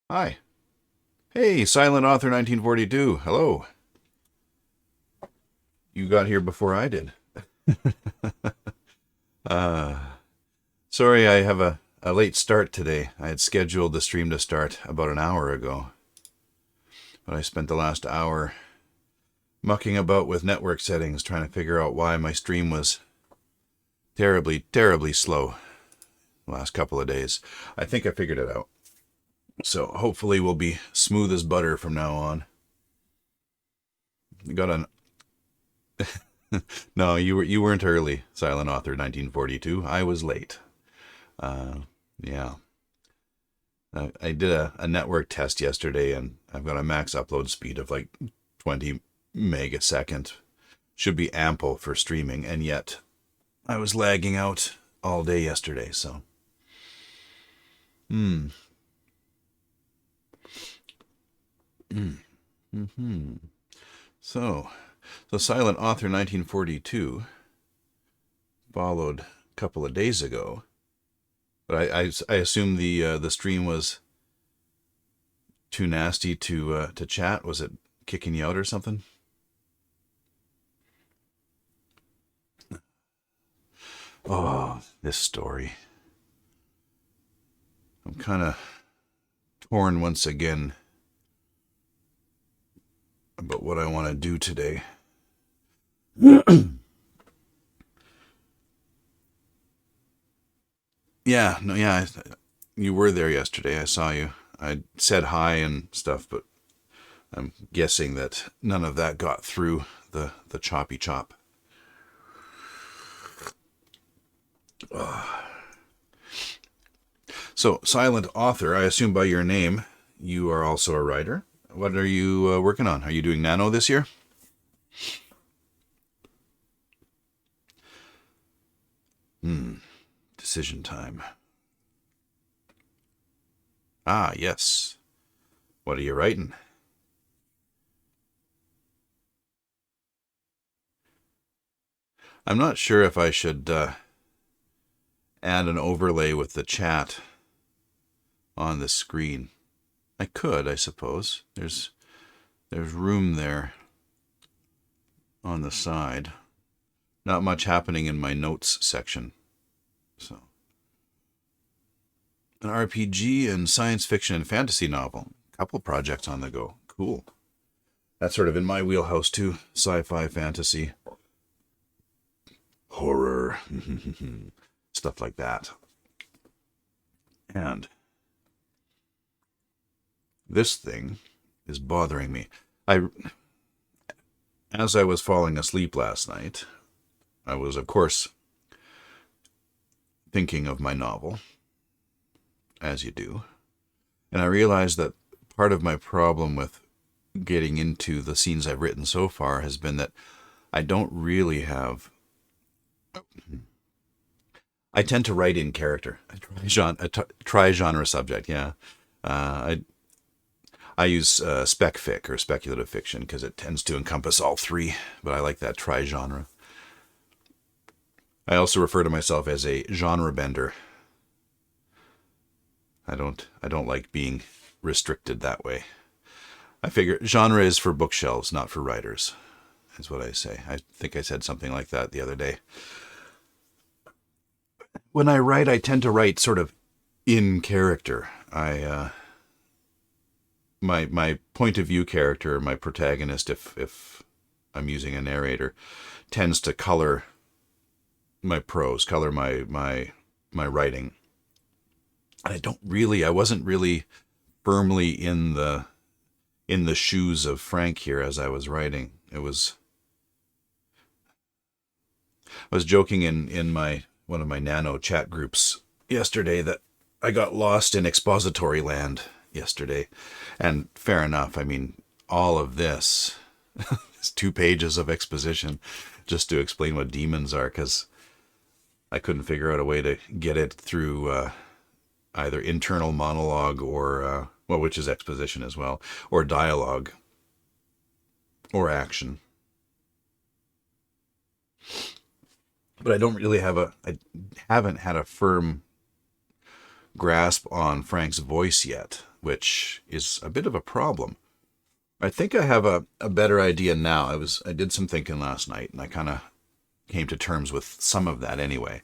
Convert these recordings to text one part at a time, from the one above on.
Hi. Hey, Silent Author 1942. Hello. You got here before I did. Uh, Sorry I have a late start today. I had scheduled the stream to start about an hour ago, but I spent the last hour mucking about with network settings trying to figure out why my stream was terribly, terribly slow the last couple of days. I think I figured it out. So hopefully we'll be smooth as butter from now on. You got an No, you weren't early, Silent Author 1942. I was late. Uh, yeah. I did a network test yesterday, and I've got a max upload speed of like 20 megasecond. Should be ample for streaming, and yet I was lagging out all day yesterday. So, hmm, hmm. So, so Silent Author 1942 followed a couple of days ago, but I assume the stream was too nasty to chat. Was it kicking you out or something? Oh, this story. I'm kind of torn once again about what I want to do today. Yeah, no, yeah, you were there yesterday. I saw you. I said hi and stuff, but I'm guessing that none of that got through the choppy chop. So, silent author, I assume by your name, you are also a writer. What are you working on? Are you doing Nano this year? Decision time. Ah, yes. What are you writing? I'm not sure if I should add an overlay with the chat on the screen. I could, I suppose. There's room there on the side. Not much happening in my notes section. So, an RPG and science fiction and fantasy novel. Couple projects on the go. Cool. That's sort of in my wheelhouse too. Sci-fi, fantasy, horror, stuff like that. And this thing is bothering me. I As I was falling asleep last night, I was of course thinking of my novel, as you do. And I realized that part of my problem with getting into the scenes I've written so far has been that I don't really have. I tend to write in character. Try genre subject. Yeah, I use spec fic or speculative fiction because it tends to encompass all three. But I like that tri genre. I also refer to myself as a genre bender. I don't like being restricted that way. I figure genre is for bookshelves, not for writers, is what I say. I think I said something like that the other day. When I write, I tend to write sort of in character. My point of view character, my protagonist, if I'm using a narrator, tends to color my prose, color my writing. And I wasn't really firmly in the shoes of Frank here as I was writing. I was joking in my one of my nano chat groups yesterday that I got lost in expository land yesterday. And fair enough. I mean, all of this is 2 pages of exposition just to explain what demons are because I couldn't figure out a way to get it through either internal monologue or, well, which is exposition as well, or dialogue or action. But I haven't had a firm grasp on Frank's voice yet, which is a bit of a problem. I think I have a better idea now. I did some thinking last night, and I kind of came to terms with some of that anyway.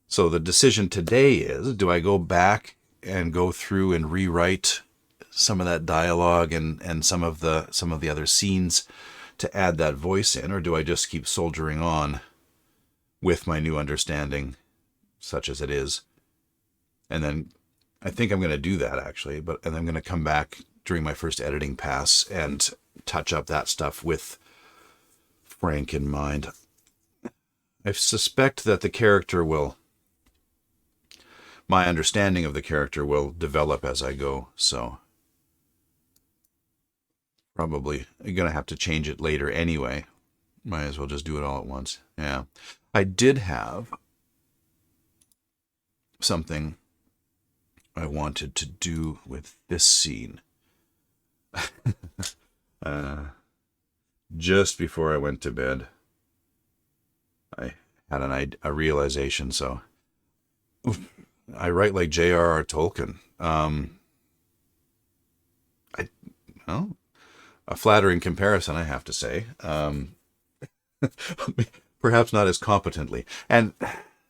So the decision today is, do I go back and go through and rewrite some of that dialogue and some of the other scenes to add that voice in, or do I just keep soldiering on with my new understanding, such as it is? And then I think I'm going to do that actually, and I'm going to come back during my first editing pass and touch up that stuff with Frank in mind. I suspect that my understanding of the character will develop as I go, so probably going to have to change it later anyway. Might as well just do it all at once. Yeah. I did have something I wanted to do with this scene. Just before I went to bed, I had a realization. So I write like J.R.R. Tolkien. Well, a flattering comparison, I have to say. Perhaps not as competently. And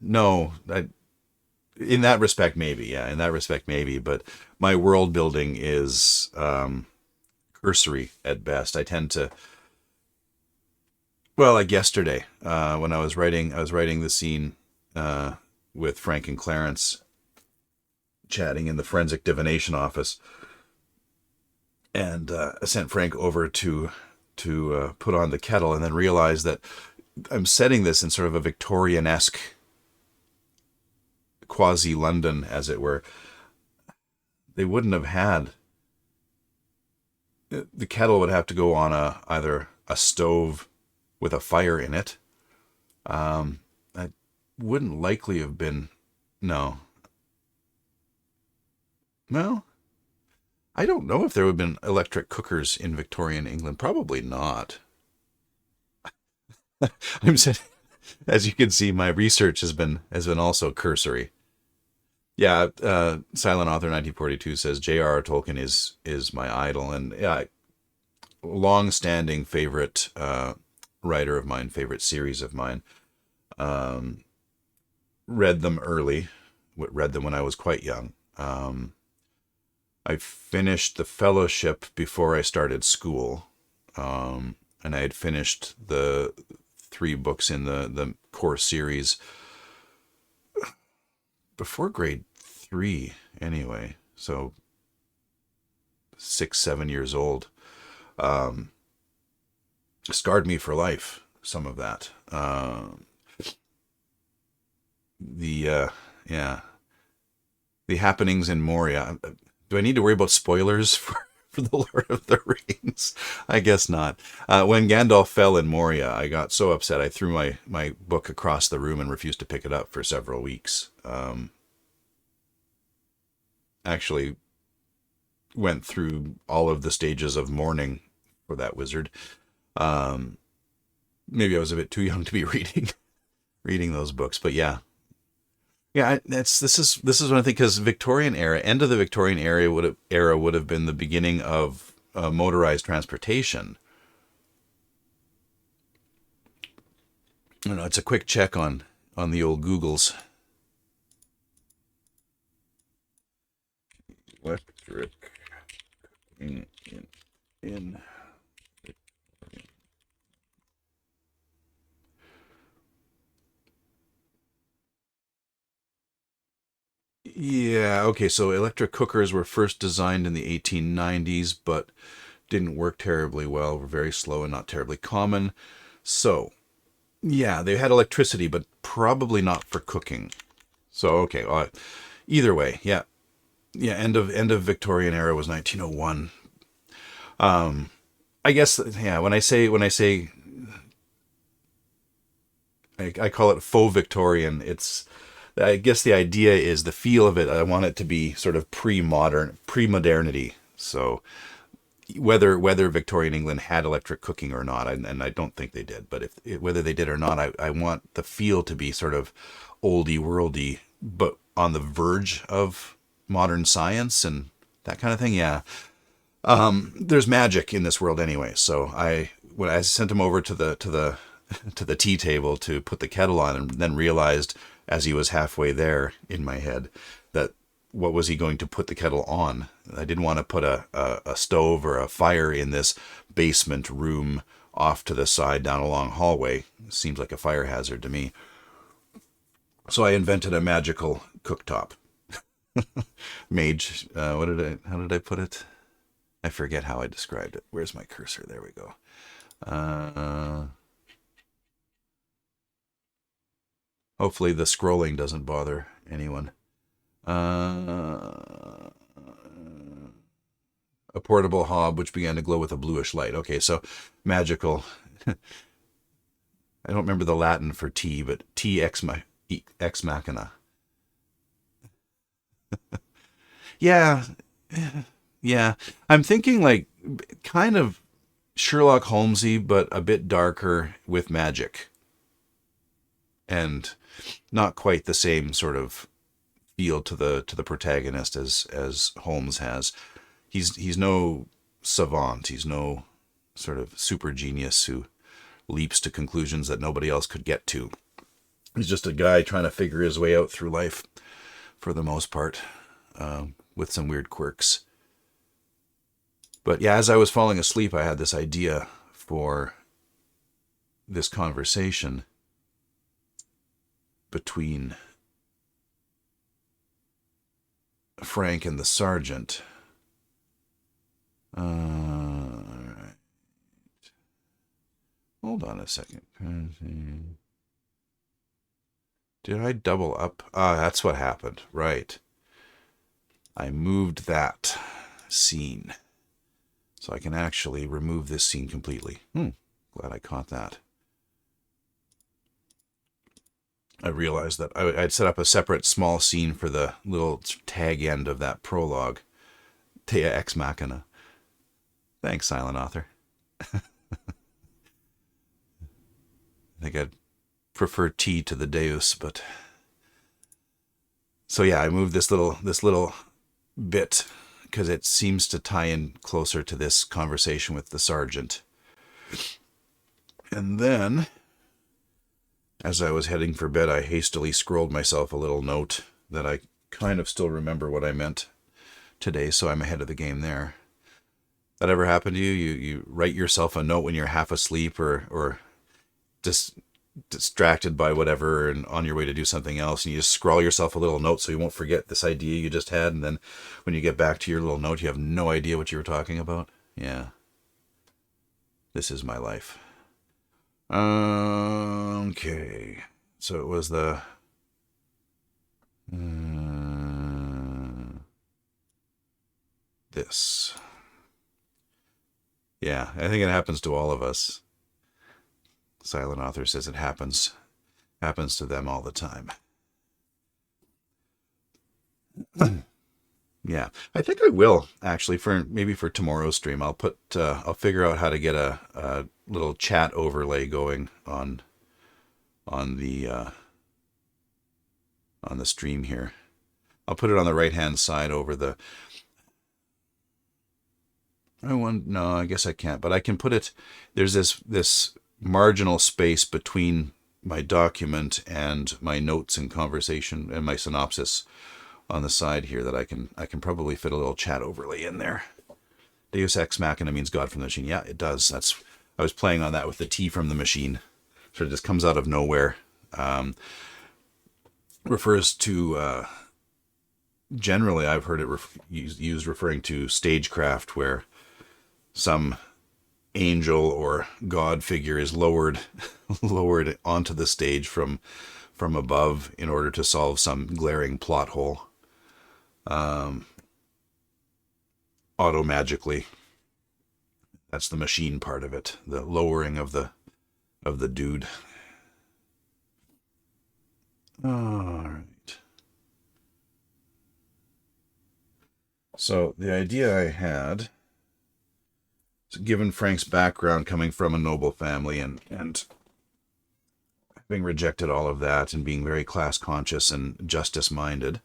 no, in that respect, maybe. Yeah, in that respect, maybe. But my world building is cursory at best. I tend to, well, like yesterday, when I was writing the scene with Frank and Clarence chatting in the forensic divination office, and I sent Frank over to put on the kettle, and then realized that I'm setting this in sort of a Victorian-esque quasi-London, as it were. They wouldn't have had, the kettle would have to go on either a stove with a fire in it. That wouldn't likely have been, no. Well, I don't know if there would have been electric cookers in Victorian England. Probably not. I'm saying, as you can see, my research has been also cursory. Yeah, Silent Author 1942 says J.R.R. Tolkien is my idol, and yeah, long-standing favorite writer of mine, favorite series of mine. Read them early, read them when I was quite young. I finished the fellowship before I started school, and I had finished the 3 books in the core series before grade 3 anyway, so 6-7 years old. Scarred me for life, some of that. Yeah, the happenings in Moria. Do I need to worry about spoilers for the Lord of the Rings? I guess not. When Gandalf fell in Moria, I got so upset I threw my book across the room and refused to pick it up for several weeks. Actually went through all of the stages of mourning for that wizard. Maybe I was a bit too young to be reading those books, but yeah. Yeah, this is what I think, because Victorian era, end of the Victorian era would have been the beginning of motorized transportation. I don't know, it's a quick check on the old Googles. Electric in Yeah, okay, so electric cookers were first designed in the 1890s, but didn't work terribly well, were very slow and not terribly common. So, yeah, they had electricity, but probably not for cooking. So, okay, either way, yeah. Yeah, end of Victorian era was 1901. I guess, yeah, when I say I call it faux Victorian, I guess the idea is the feel of it. I want it to be sort of pre-modernity. So whether Victorian England had electric cooking or not, and I don't think they did, but whether they did or not, I want the feel to be sort of oldie worldy, but on the verge of modern science and that kind of thing. Yeah. There's magic in this world anyway. So when I sent him over to the to the tea table to put the kettle on, and then realized as he was halfway there in my head that what was he going to put the kettle on? I didn't want to put a stove or a fire in this basement room off to the side down a long hallway. It seems like a fire hazard to me. So I invented a magical cooktop. Mage, how did I put it? I forget how I described it. Where's my cursor? There we go. Hopefully the scrolling doesn't bother anyone. A portable hob which began to glow with a bluish light. Okay, so magical. I don't remember the Latin for tea, but tea ex machina. Yeah, yeah. I'm thinking like kind of Sherlock Holmesy, but a bit darker with magic, and not quite the same sort of feel to the protagonist as Holmes has. He's no savant. He's no sort of super genius who leaps to conclusions that nobody else could get to. He's just a guy trying to figure his way out through life, for the most part, with some weird quirks. But yeah, as I was falling asleep, I had this idea for this conversation between Frank and the sergeant. All right. Hold on a second. Did I double up? Ah, that's what happened. Right. I moved that scene. So I can actually remove this scene completely. Glad I caught that. I realized that I'd set up a separate small scene for the little tag end of that prologue. Tea ex machina. Thanks, Silent Author. I think I'd prefer tea to the Deus, but... So yeah, I moved this little bit because it seems to tie in closer to this conversation with the sergeant. And then, as I was heading for bed, I hastily scrolled myself a little note that I kind of still remember what I meant today, so I'm ahead of the game there. That ever happened to you? You write yourself a note when you're half asleep or just distracted by whatever and on your way to do something else, and you just scrawl yourself a little note so you won't forget this idea you just had, and then when you get back to your little note, you have no idea what you were talking about? Yeah. This is my life. Okay. So it was the... this. Yeah, I think it happens to all of us. Silent Author says it happens to them all the time. Yeah, I think I will actually for tomorrow's stream. I'll figure out how to get a little chat overlay going on the stream here. I'll put it on the right hand side over the... No, I guess I can't, but I can put it... There's this marginal space between my document and my notes and conversation and my synopsis on the side here that I can probably fit a little chat overlay in there. Deus ex machina means God from the machine. Yeah, it does. I was playing on that with the tea from the machine. Sort of just comes out of nowhere. Refers to... generally, I've heard it used referring to stagecraft, where some angel or god figure is lowered onto the stage from above in order to solve some glaring plot hole, auto-magically. That's the machine part of it, the lowering of the dude. All right. So the idea I had, given Frank's background coming from a noble family and having rejected all of that and being very class conscious and justice minded,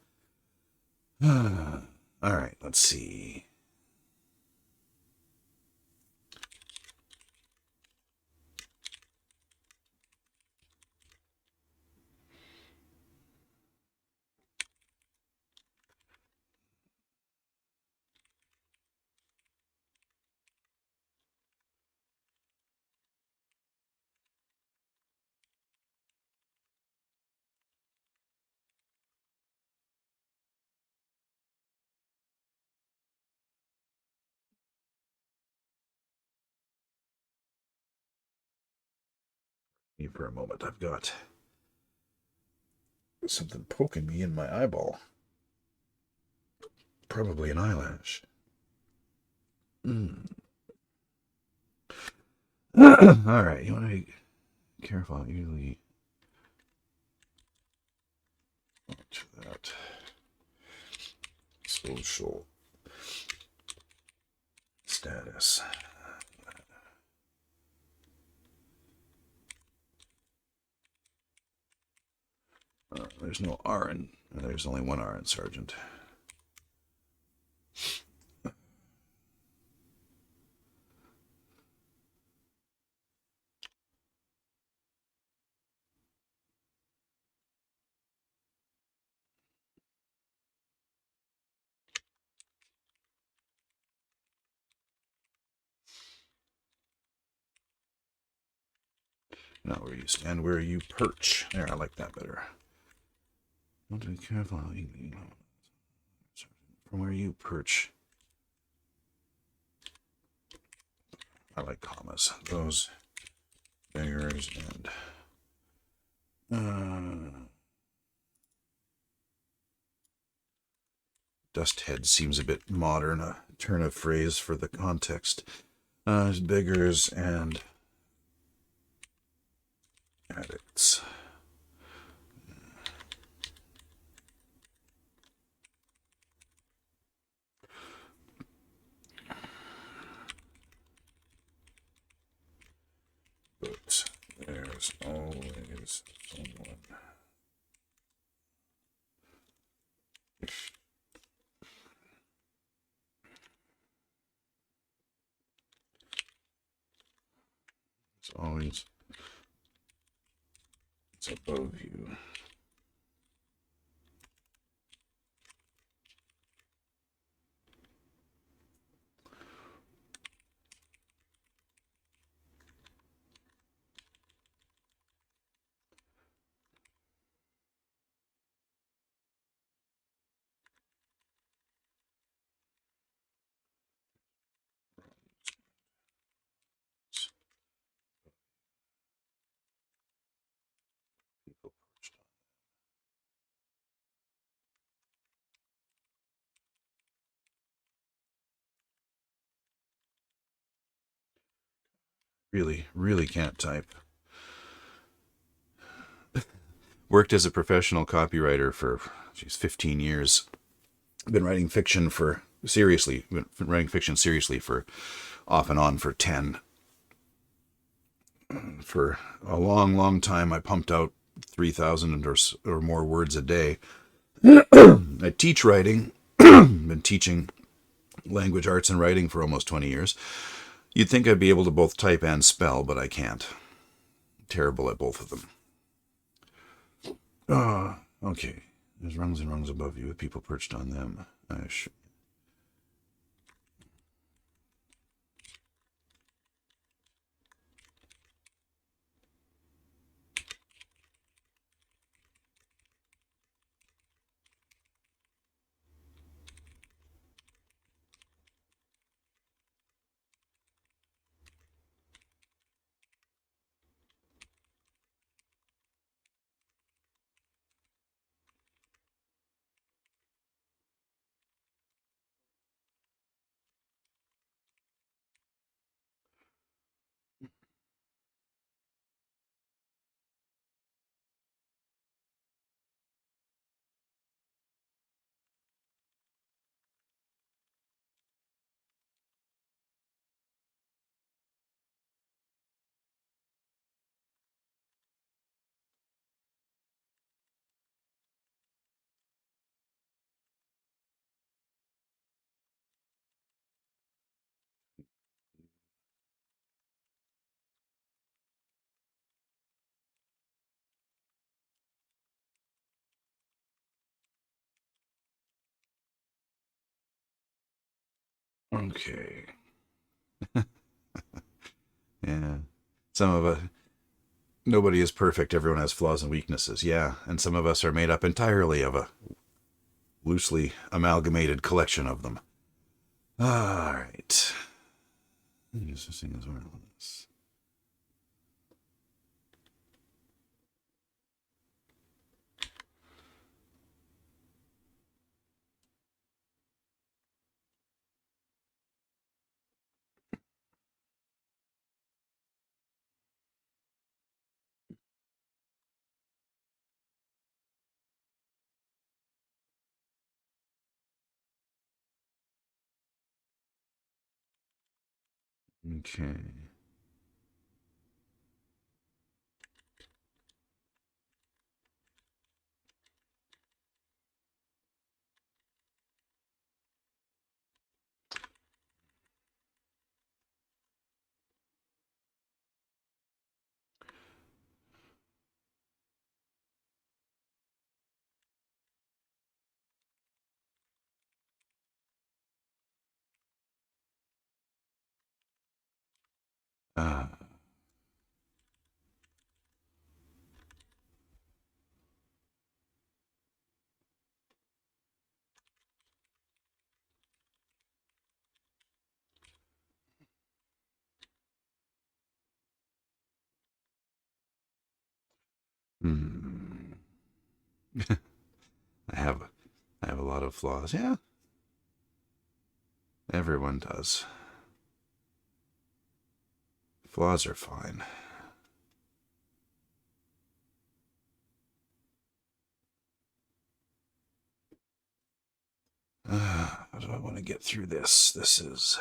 All right, let's see. For a moment, I've got something poking me in my eyeball. Probably an eyelash. Mm. All right, you want to be careful. Usually, watch that. Social status. There's no R in. There's only one R in Sergeant. Not where you stand, where you perch. There, I like that better. Want to be careful how you from where you perch. I like commas. Those beggars and dust head seems a bit modern, a turn of phrase for the context. Beggars and addicts. But there's always someone. It's always it's above you. People perched on. Really, really can't type. Worked as a professional copywriter for 15 years. Been writing fiction seriously for off and on for 10. For a long, long time, I pumped out 3,000 or more words a day. I teach writing. Been teaching language arts and writing for almost 20 years. You'd think I'd be able to both type and spell, but I can't. Terrible at both of them. Okay. There's rungs and rungs above you with people perched on them. Okay. Yeah. Some of us, nobody is perfect. Everyone has flaws and weaknesses. Yeah. And some of us are made up entirely of a loosely amalgamated collection of them. All right. Okay. Uh, hmm. I have I have a lot of flaws. Yeah, everyone does. Flaws are fine. How do I want to get through this? This is.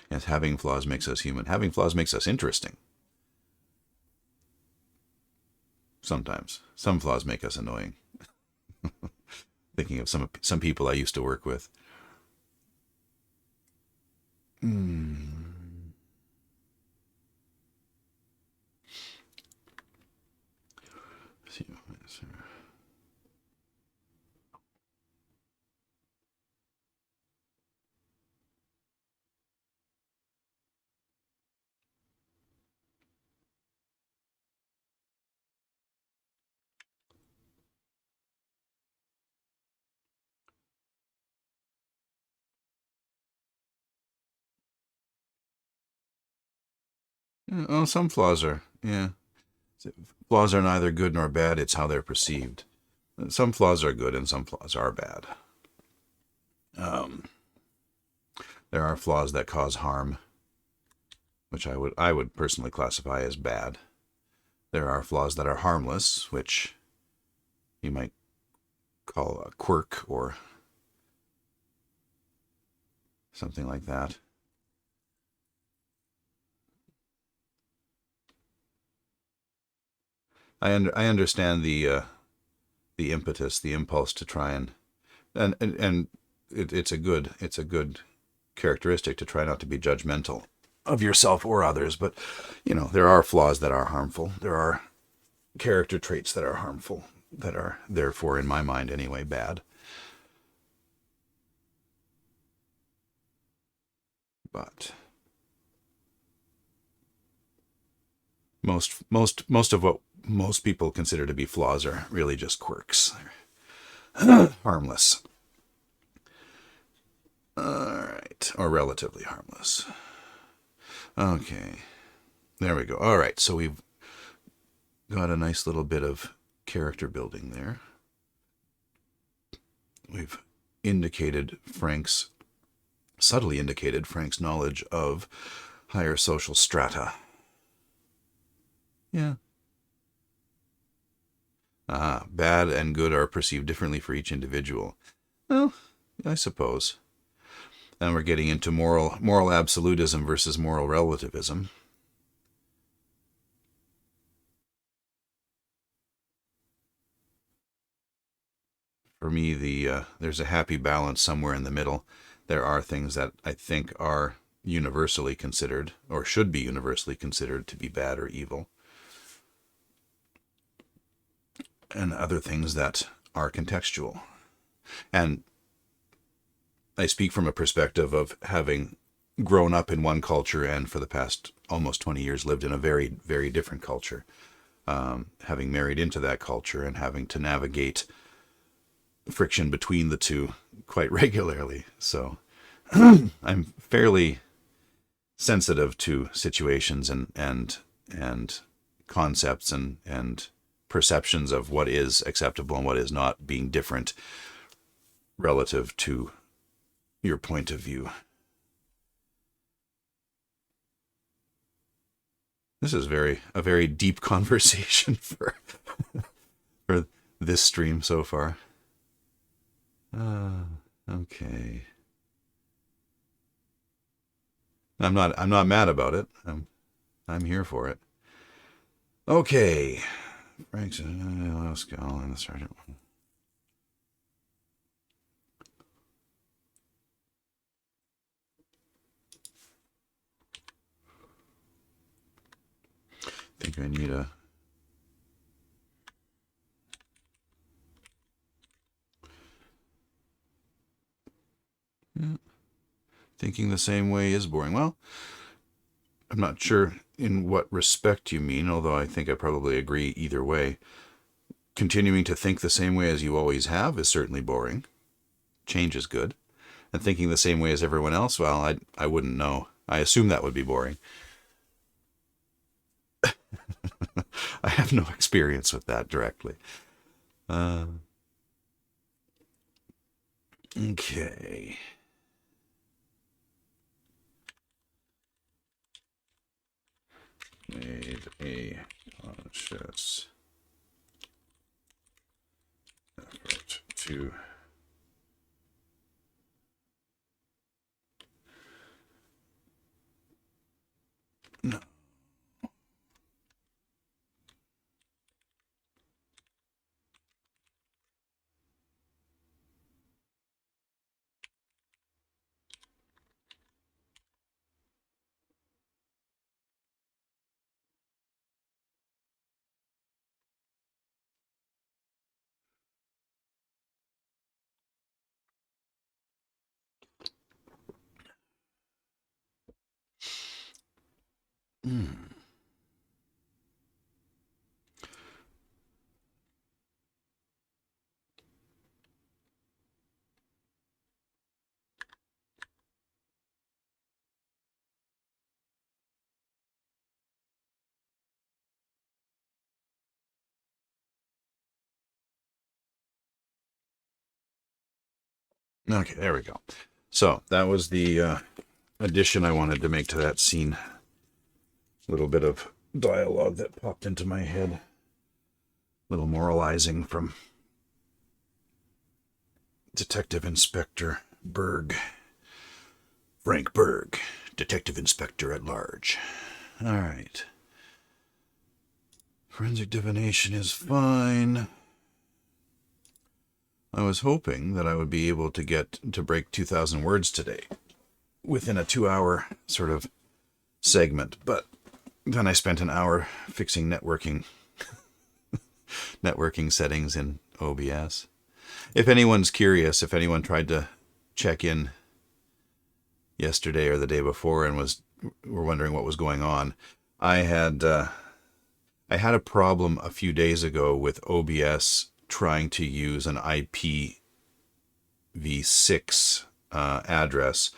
Yes, having flaws makes us human. Having flaws makes us interesting. Sometimes. Some flaws make us annoying. Thinking of some people I used to work with. Hmm. Oh, some flaws are. Yeah. Flaws are neither good nor bad. It's how they're perceived. Some flaws are good and some flaws are bad. Um, there are flaws that cause harm, which I would personally classify as bad. There are flaws that are harmless, which you might call a quirk or something like that. I understand the impetus, the impulse to try and it's a good characteristic to try not to be judgmental of yourself or others. But there are flaws that are harmful. There are character traits that are harmful, that are therefore, in my mind anyway, bad. But most of what most people consider to be flaws are really just quirks. They're harmless. All right, or relatively harmless. Okay, there we go. All right, so we've got a nice little bit of character building there. We've subtly indicated Frank's knowledge of higher social strata. Yeah. Bad and good are perceived differently for each individual. Well, I suppose. And we're getting into moral absolutism versus moral relativism. for me, there's a happy balance somewhere in the middle. There are things that I think are universally considered, or should be universally considered, to be bad or evil, and other things that are contextual. And I speak from a perspective of having grown up in one culture and for the past almost 20 years lived in a very, very different culture, having married into that culture and having to navigate friction between the two quite regularly. So I'm fairly sensitive to situations and concepts and perceptions of what is acceptable and what is not being different relative to your point of view. This is a very deep conversation for this stream so far. Okay. I'm not mad about it. I'm here for it. Okay. Frank's let's go on the sergeant. I think I need a thinking the same way is boring. Well, I'm not sure in what respect you mean, although I think I probably agree either way. Continuing to think the same way as you always have is certainly boring. Change is good. And thinking the same way as everyone else, well, I wouldn't know. I assume that would be boring. I have no experience with that directly. Okay. Made a conscious effort to no. Okay, there we go. So that was the addition I wanted to make to that scene. A little bit of dialogue that popped into my head. A little moralizing from Detective Inspector Berg. Frank Berg, Detective Inspector at Large. All right. Forensic divination is fine. I was hoping that I would be able to get to break 2,000 words today within a 2-hour sort of segment, but then I spent an hour fixing networking settings in OBS. If anyone's curious, if anyone tried to check in yesterday or the day before and were wondering what was going on, I had a problem a few days ago with OBS trying to use an IPv6 address,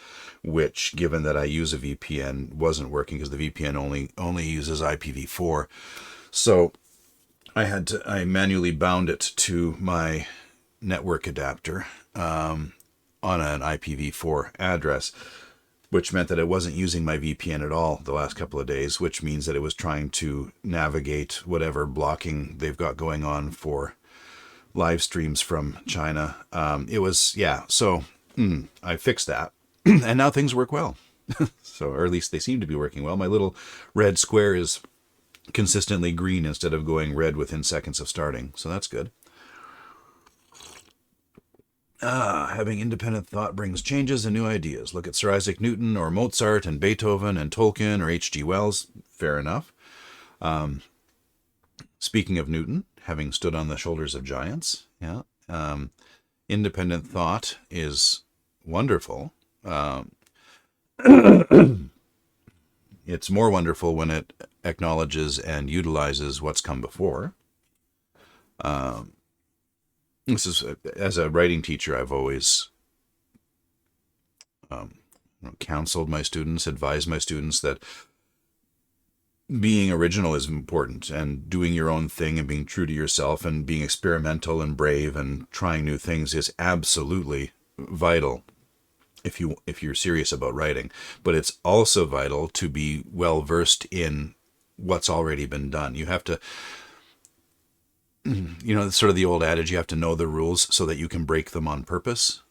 which, given that I use a VPN, wasn't working because the VPN only uses IPv4. So I manually bound it to my network adapter on an IPv4 address, which meant that it wasn't using my VPN at all the last couple of days, which means that it was trying to navigate whatever blocking they've got going on for live streams from China. So I fixed that, and now things work well. So, or at least they seem to be working well. My little red square is consistently green instead of going red within seconds of starting, so that's good. Having independent thought brings changes and new ideas. Look at Sir Isaac Newton or Mozart and Beethoven and Tolkien or H.G. Wells. Fair enough. Speaking of Newton, having stood on the shoulders of giants, yeah, independent thought is wonderful. It's more wonderful when it acknowledges and utilizes what's come before. This is, as a writing teacher, I've always counseled my students, advised my students that being original is important, and doing your own thing and being true to yourself and being experimental and brave and trying new things is absolutely vital if you're serious about writing. But it's also vital to be well versed in what's already been done. You have to, sort of the old adage, you have to know the rules so that you can break them on purpose,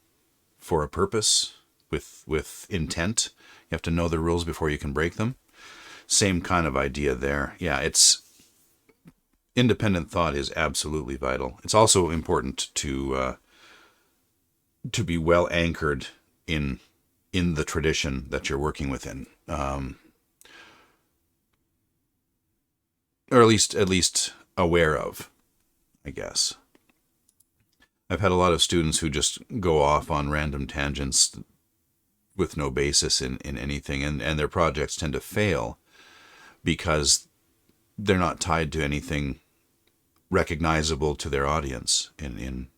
for a purpose, with intent. You have to know the rules before you can break them. Same kind of idea there. Yeah, it's independent thought is absolutely vital. It's also important to be well anchored in the tradition that you're working within, or at least aware of, I guess. I've had a lot of students who just go off on random tangents with no basis in anything, and their projects tend to fail because they're not tied to anything recognizable to their audience in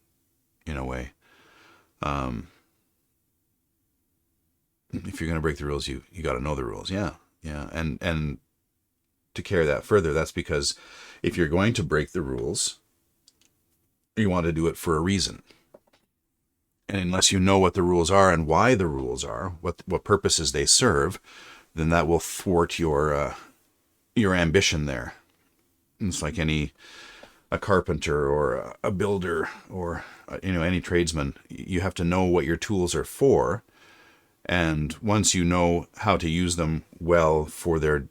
a way. If you're going to break the rules, you got to know the rules. Yeah. And to carry that further, that's because if you're going to break the rules, you want to do it for a reason. And unless you know what the rules are and why the rules are, what purposes they serve, then that will thwart your ambition there. It's like a carpenter or a builder or any tradesman. You have to know what your tools are for, and once you know how to use them well for their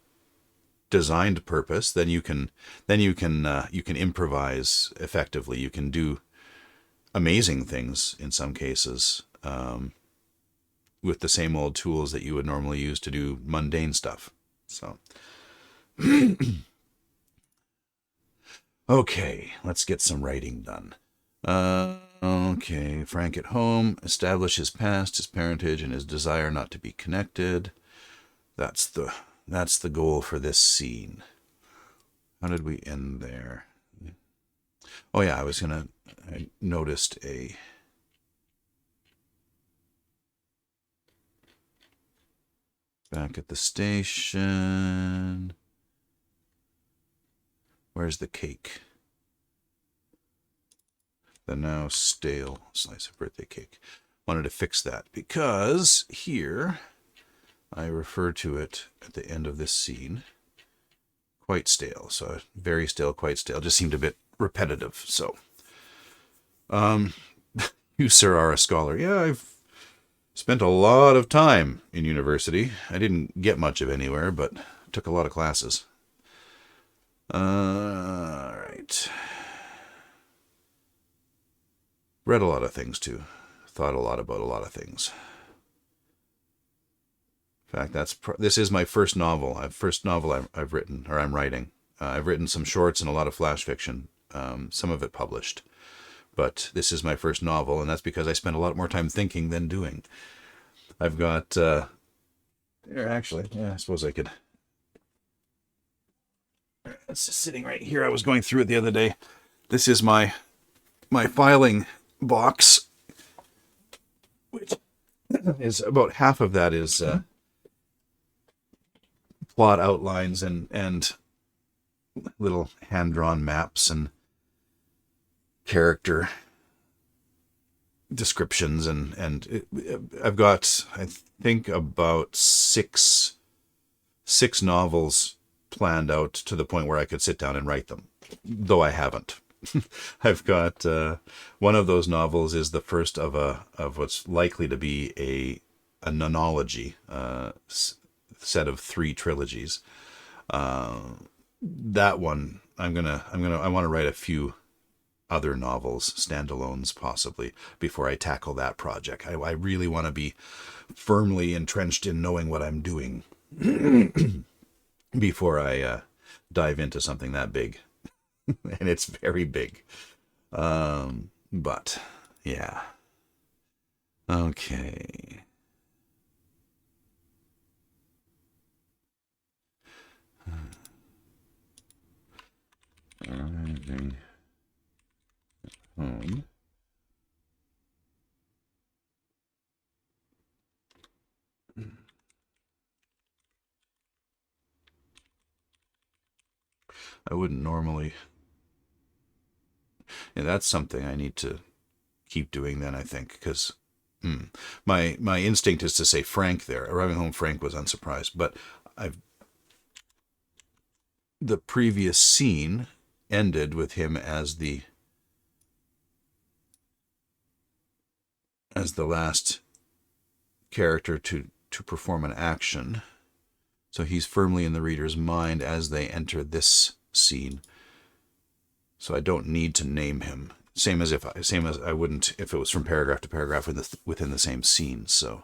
designed purpose, then you can improvise effectively. You can do amazing things in some cases with the same old tools that you would normally use to do mundane stuff. So. Okay, let's get some writing done. Okay, Frank at home. Establish his past, his parentage, and his desire not to be connected. That's the goal for this scene. How did we end there? Oh yeah, I noticed back at the station. Where's the cake? The now stale slice of birthday cake. Wanted to fix that because here I refer to it at the end of this scene. Quite stale. So very stale, quite stale. Just seemed a bit repetitive. So, you, sir, are a scholar. Yeah, I've spent a lot of time in university. I didn't get much of anywhere, but took a lot of classes. All right. Read a lot of things too. Thought a lot about a lot of things. In fact, this is my first novel. I've written, or I'm writing. I've written some shorts and a lot of flash fiction. Some of it published, but this is my first novel, and that's because I spent a lot more time thinking than doing. I've got here actually. Yeah, I suppose I could. It's just sitting right here. I was going through it the other day. This is my filing box, which is about half of that is plot outlines and little hand-drawn maps and character descriptions, and I've got, I think, about six novels planned out to the point where I could sit down and write them, though I haven't. I've got one of those novels is the first of what's likely to be a nonology, set of 3 trilogies. That one I want to write a few other novels, standalones possibly, before I tackle that project. I really want to be firmly entrenched in knowing what I'm doing before I dive into something that big. And it's very big. But yeah. Okay. Arriving home. I wouldn't normally. And that's something I need to keep doing then, I think, because my instinct is to say Frank there. Arriving home, Frank was unsurprised, but the previous scene ended with him as the last character to perform an action. So he's firmly in the reader's mind as they enter this scene. So I don't need to name him. Same as I wouldn't if it was from paragraph to paragraph within the same scene. So,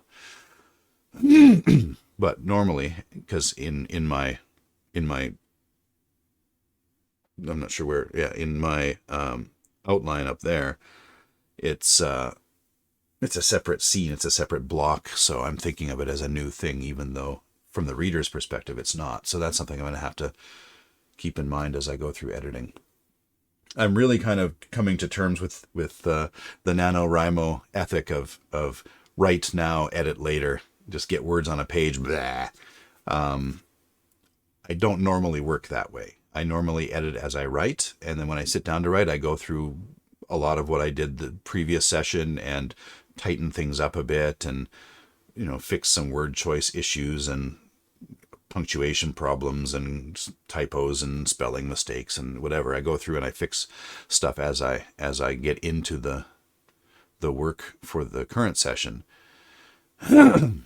but normally, because in my I'm not sure where. Yeah, in my outline up there, it's a separate scene. It's a separate block. So I'm thinking of it as a new thing, even though from the reader's perspective, it's not. So that's something I'm going to have to keep in mind as I go through editing. I'm really kind of coming to terms with the NaNoWriMo ethic of write now, edit later, just get words on a page. Blah. I don't normally work that way. I normally edit as I write, and then when I sit down to write, I go through a lot of what I did the previous session and tighten things up a bit, and fix some word choice issues and punctuation problems and typos and spelling mistakes and whatever. I go through and I fix stuff as I get into the work for the current session. And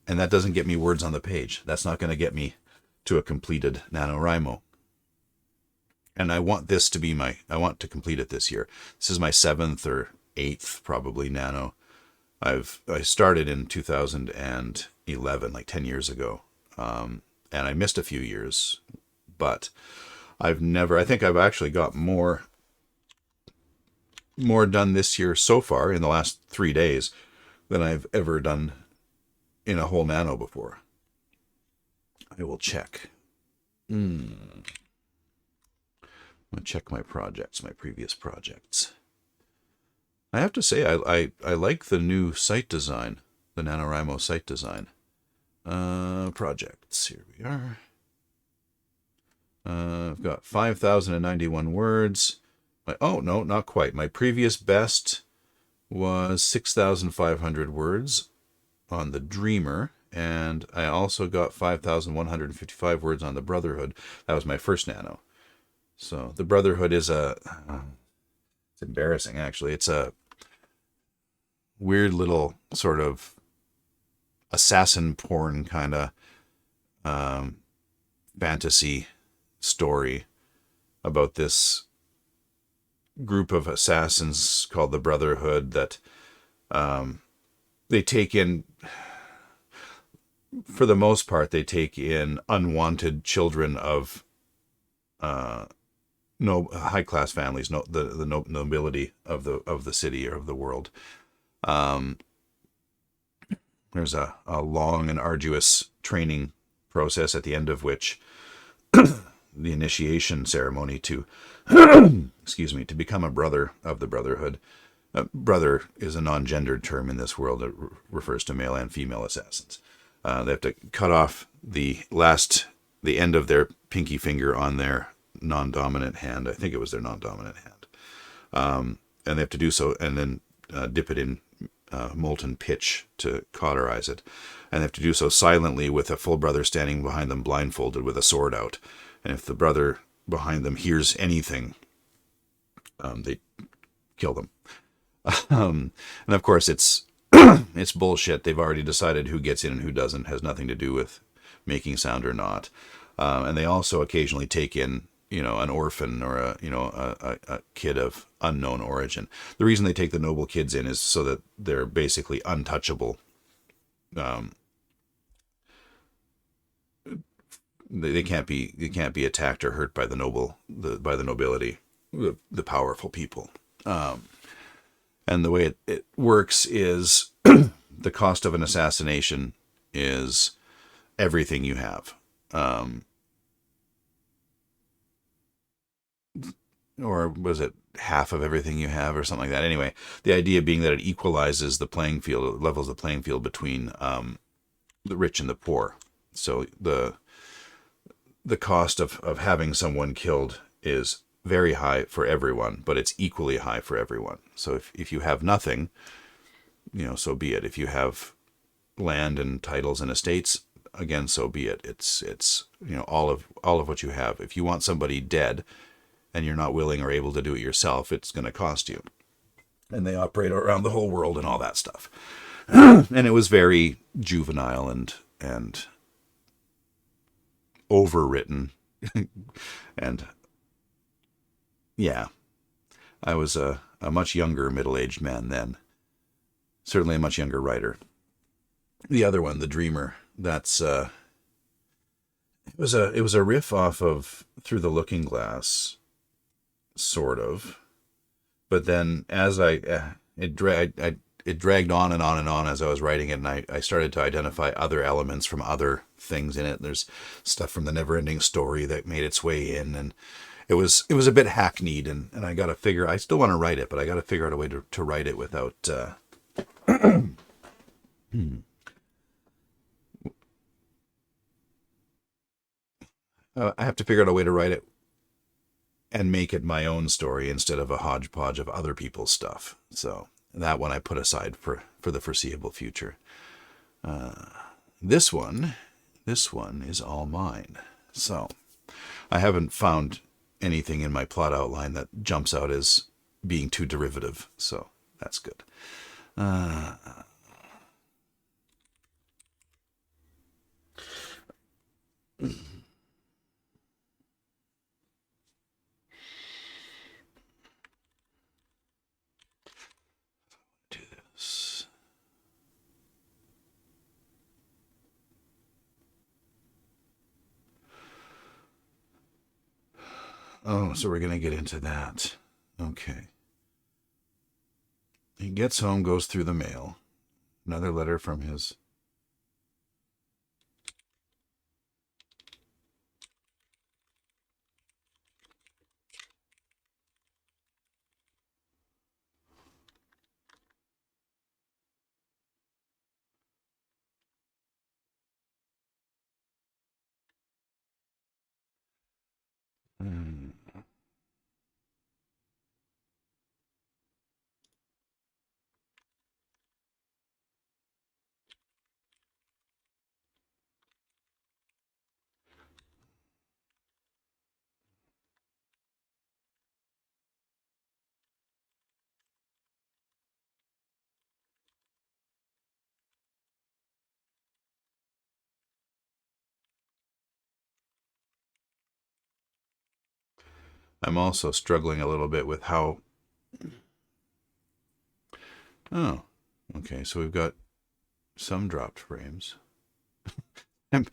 that doesn't get me words on the page. That's not going to get me to a completed NaNoWriMo. And I want this to be I want to complete it this year. This is my 7th or 8th probably Nano. I started in 2011, like 10 years ago. And I missed a few years, but I think I've actually got more done this year so far in the last 3 days than I've ever done in a whole Nano before. I will check. I'm going to check my projects, my previous projects. I have to say, I like the new site design, the NaNoWriMo site design. Projects, here we are. I've got 5,091 words. Oh, no, not quite. My previous best was 6,500 words on the Dreamer, and I also got 5,155 words on the Brotherhood. That was my first Nano. So the Brotherhood is it's embarrassing, actually. It's a weird little sort of assassin porn kind of fantasy story about this group of assassins called the Brotherhood that they take in, for the most part, they take in unwanted children of high-class families, the nobility of the city or of the world. There's a long and arduous training process at the end of which the initiation ceremony to to become a brother of the Brotherhood. Brother is a non-gendered term in this world. It refers to male and female assassins. They have to cut off the end of their pinky finger on their non-dominant hand. I think it was their non-dominant hand. And they have to do so and then dip it in molten pitch to cauterize it. And they have to do so silently with a full brother standing behind them blindfolded with a sword out. And if the brother behind them hears anything, they kill them. And of course it's it's bullshit. They've already decided who gets in and who doesn't. It has nothing to do with making sound or not. And they also occasionally take in an orphan or a kid of unknown origin. The reason they take the noble kids in is so that they're basically untouchable. Um, they can't be attacked or hurt by by the nobility, the powerful people. And the way it works is the cost of an assassination is everything you have. Or was it half of everything you have or something like that? Anyway, the idea being that it equalizes the playing field, it levels the playing field between the rich and the poor. So the cost of having someone killed is very high for everyone, but it's equally high for everyone. So if you have nothing, so be it. If you have land and titles and estates, again, so be it. It's all of what you have. If you want somebody dead and you're not willing or able to do it yourself, it's going to cost you. And they operate around the whole world and all that stuff. And it was very juvenile and overwritten. And yeah, I was a much younger middle-aged man then. Certainly a much younger writer. The other one, The Dreamer, that's it was a riff off of Through the Looking Glass, sort of. But then as it dragged on and on and on as I was writing it, and I started to identify other elements from other things in it. There's stuff from the Neverending Story that made its way in, and it was a bit hackneyed, and I got to figure. I still want to write it, but I got to figure out a way to write it without. I have to figure out a way to write it and make it my own story instead of a hodgepodge of other people's stuff. So that one I put aside for the foreseeable future. This one is all mine. So I haven't found anything in my plot outline that jumps out as being too derivative. So that's good. Do this. Oh, so we're going to get into that. Okay. He gets home, goes through the mail. Another letter from his... I'm also struggling a little bit with how... Oh, okay, so we've got some dropped frames. I'm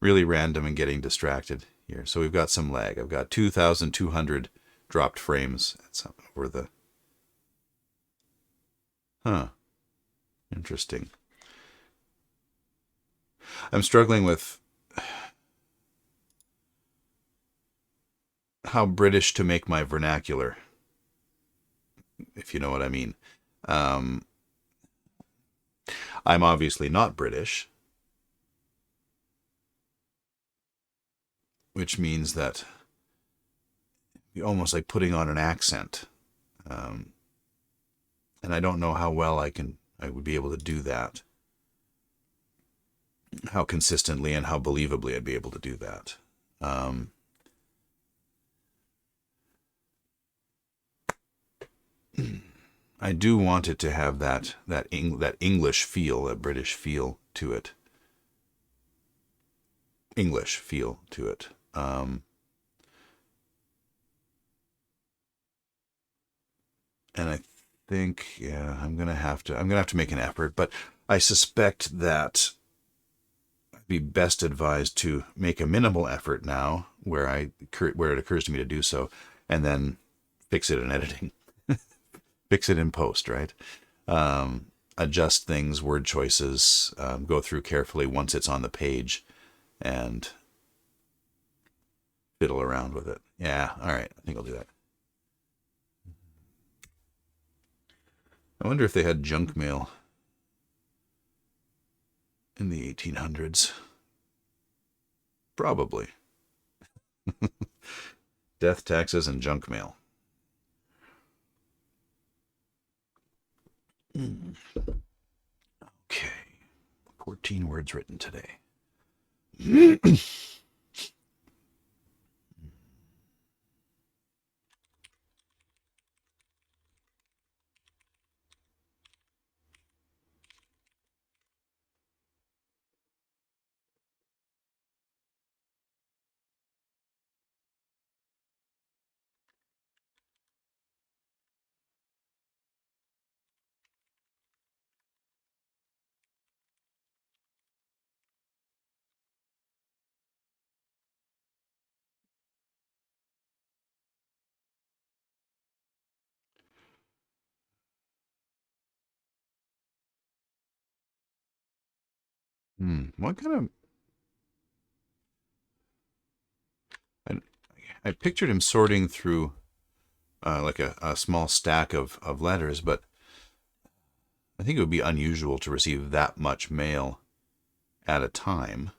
really random and getting distracted here. So we've got some lag. I've got 2,200 dropped frames. That's over the... Huh. Interesting. I'm struggling with how British to make my vernacular, if you know what I mean. I'm obviously not British, which means that you're almost like putting on an accent. And I don't know how well I would be able to do that. How consistently and how believably I'd be able to do that. I do want it to have that English feel, that British feel to it. English feel to it. and I think, yeah, I'm gonna have to make an effort, but I suspect that I'd be best advised to make a minimal effort now, where it occurs to me to do so, and then fix it in editing, fix it in post, right? Adjust things, word choices, go through carefully once it's on the page, and fiddle around with it. Yeah, all right, I think I'll do that. I wonder if they had junk mail in the 1800s. Probably. Death, taxes, and junk mail. Okay. 14 words written today. What kind of... I, I pictured him sorting through like a small stack of letters, but I think it would be unusual to receive that much mail at a time,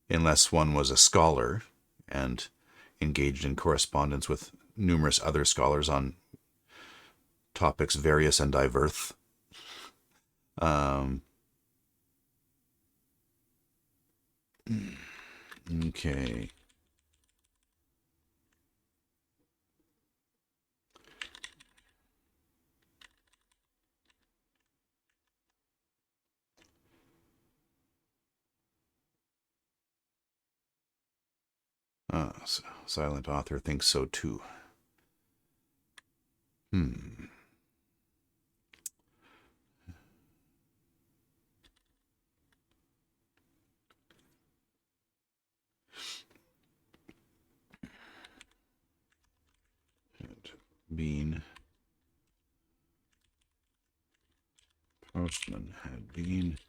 unless one was a scholar and engaged in correspondence with numerous other scholars on topics various and diverse. Um, okay. Silent author thinks so too. Hmm. Been. Postman had been.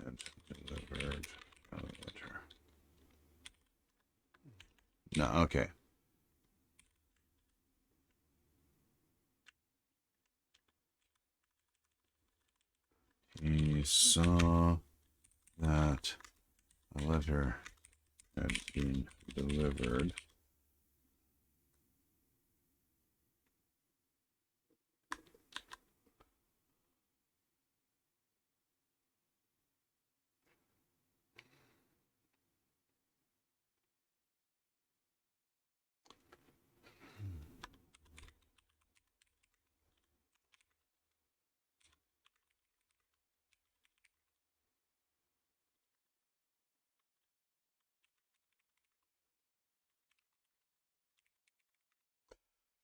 Had delivered a letter. No, okay. He saw that a letter had been delivered.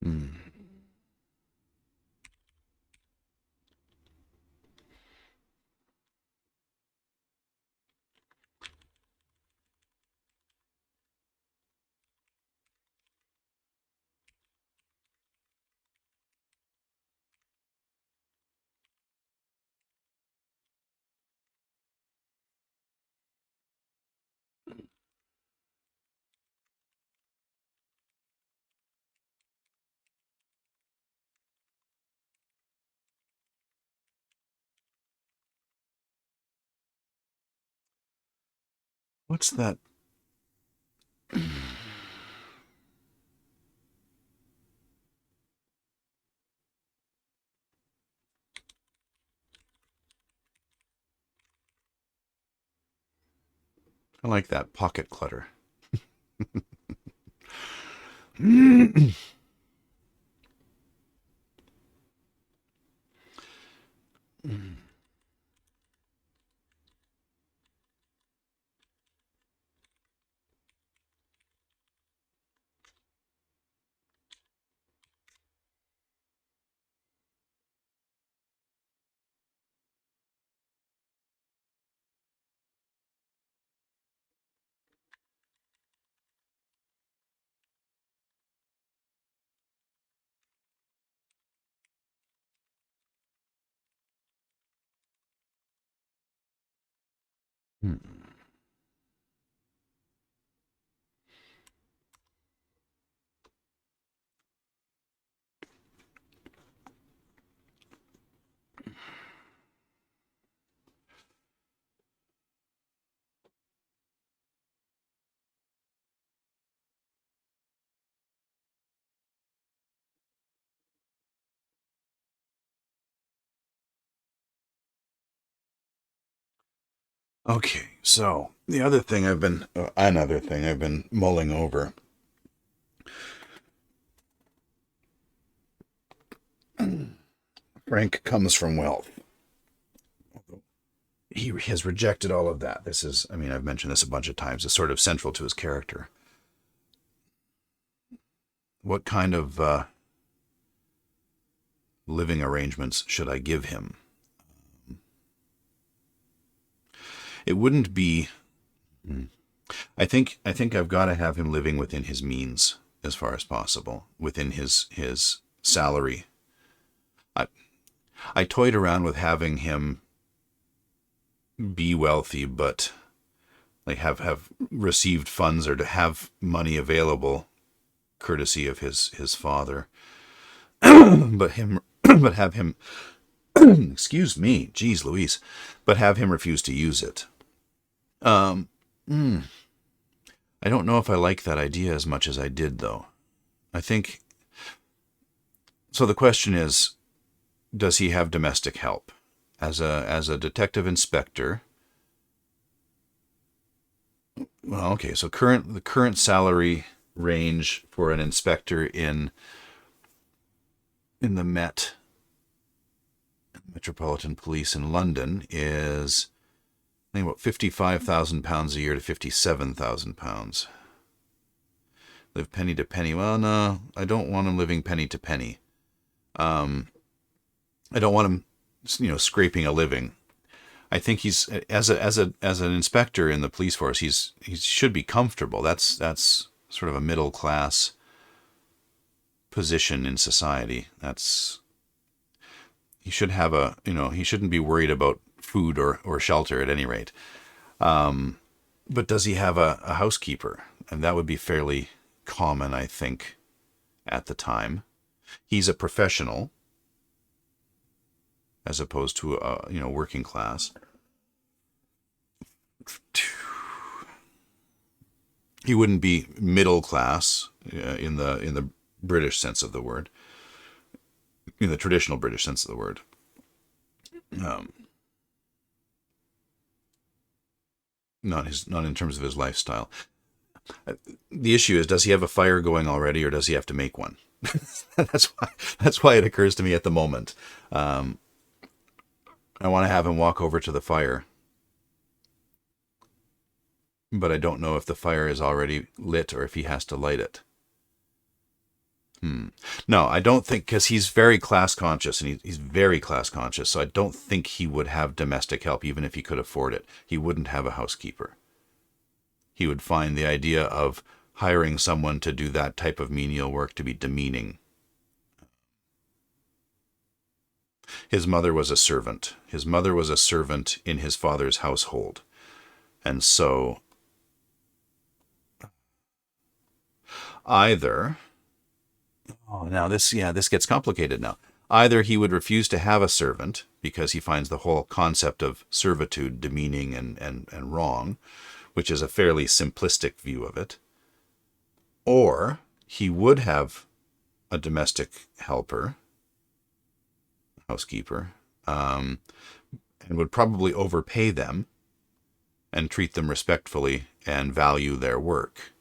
Hmm. What's that? I like that pocket clutter. Hmm. Okay, so the other thing another thing I've been mulling over. Frank comes from wealth. He has rejected all of that. This is, I mean, I've mentioned this a bunch of times. It's sort of central to his character. What kind of living arrangements should I give him? It wouldn't be. I think I've got to have him living within his means as far as possible, within his salary. I I toyed around with having him be wealthy, but like have received funds or to have money available courtesy of his father. But have him excuse me, geez Louise, but have him refuse to use it. Um, mm, I don't know if I like that idea as much as I did though. I think so. The question is, does he have domestic help as a detective inspector? Well, okay. So the current salary range for an inspector in the Metropolitan Police in London is I think about £55,000 a year to £57,000. Live penny to penny. Well, no, I don't want him living penny to penny. Um, I don't want him, scraping a living. I think he's as an inspector in the police force. He should be comfortable. That's sort of a middle class position in society. That's he should have he shouldn't be worried about food or shelter at any rate. But does he have a housekeeper? And that would be fairly common, I think, at the time. He's a professional as opposed to working class. He wouldn't be middle class in the British sense of the word, in the traditional British sense of the word. Um, not in terms of his lifestyle. The issue is, does he have a fire going already, or does he have to make one? That's why it occurs to me at the moment. Um, I want to have him walk over to the fire, but I don't know if the fire is already lit or if he has to light it. Hmm. No, I don't think, because he's very class conscious, and he's very class conscious. So I don't think he would have domestic help, even if he could afford it. He wouldn't have a housekeeper. He would find the idea of hiring someone to do that type of menial work to be demeaning. His mother was a servant. His mother was a servant in his father's household. And so either, oh, now this gets complicated now. Either he would refuse to have a servant because he finds the whole concept of servitude demeaning and wrong, which is a fairly simplistic view of it, or he would have a domestic helper, housekeeper, and would probably overpay them and treat them respectfully and value their work.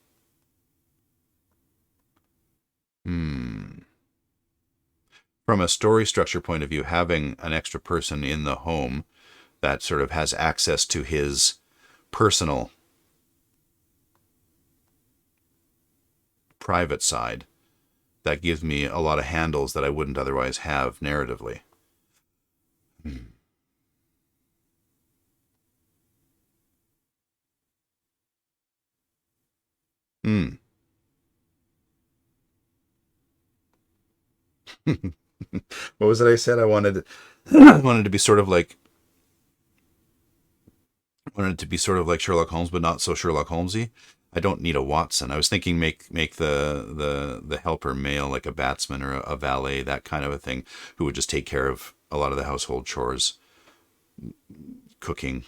Hmm. From a story structure point of view, having an extra person in the home that sort of has access to his personal, private side, that gives me a lot of handles that I wouldn't otherwise have narratively. Hmm. Hmm. What was it I said? I wanted I wanted to be sort of like wanted it to be sort of like Sherlock Holmes, but not so Sherlock Holmesy. I don't need a Watson. I was thinking make the helper male, like a batsman or a valet, that kind of a thing, who would just take care of a lot of the household chores, cooking,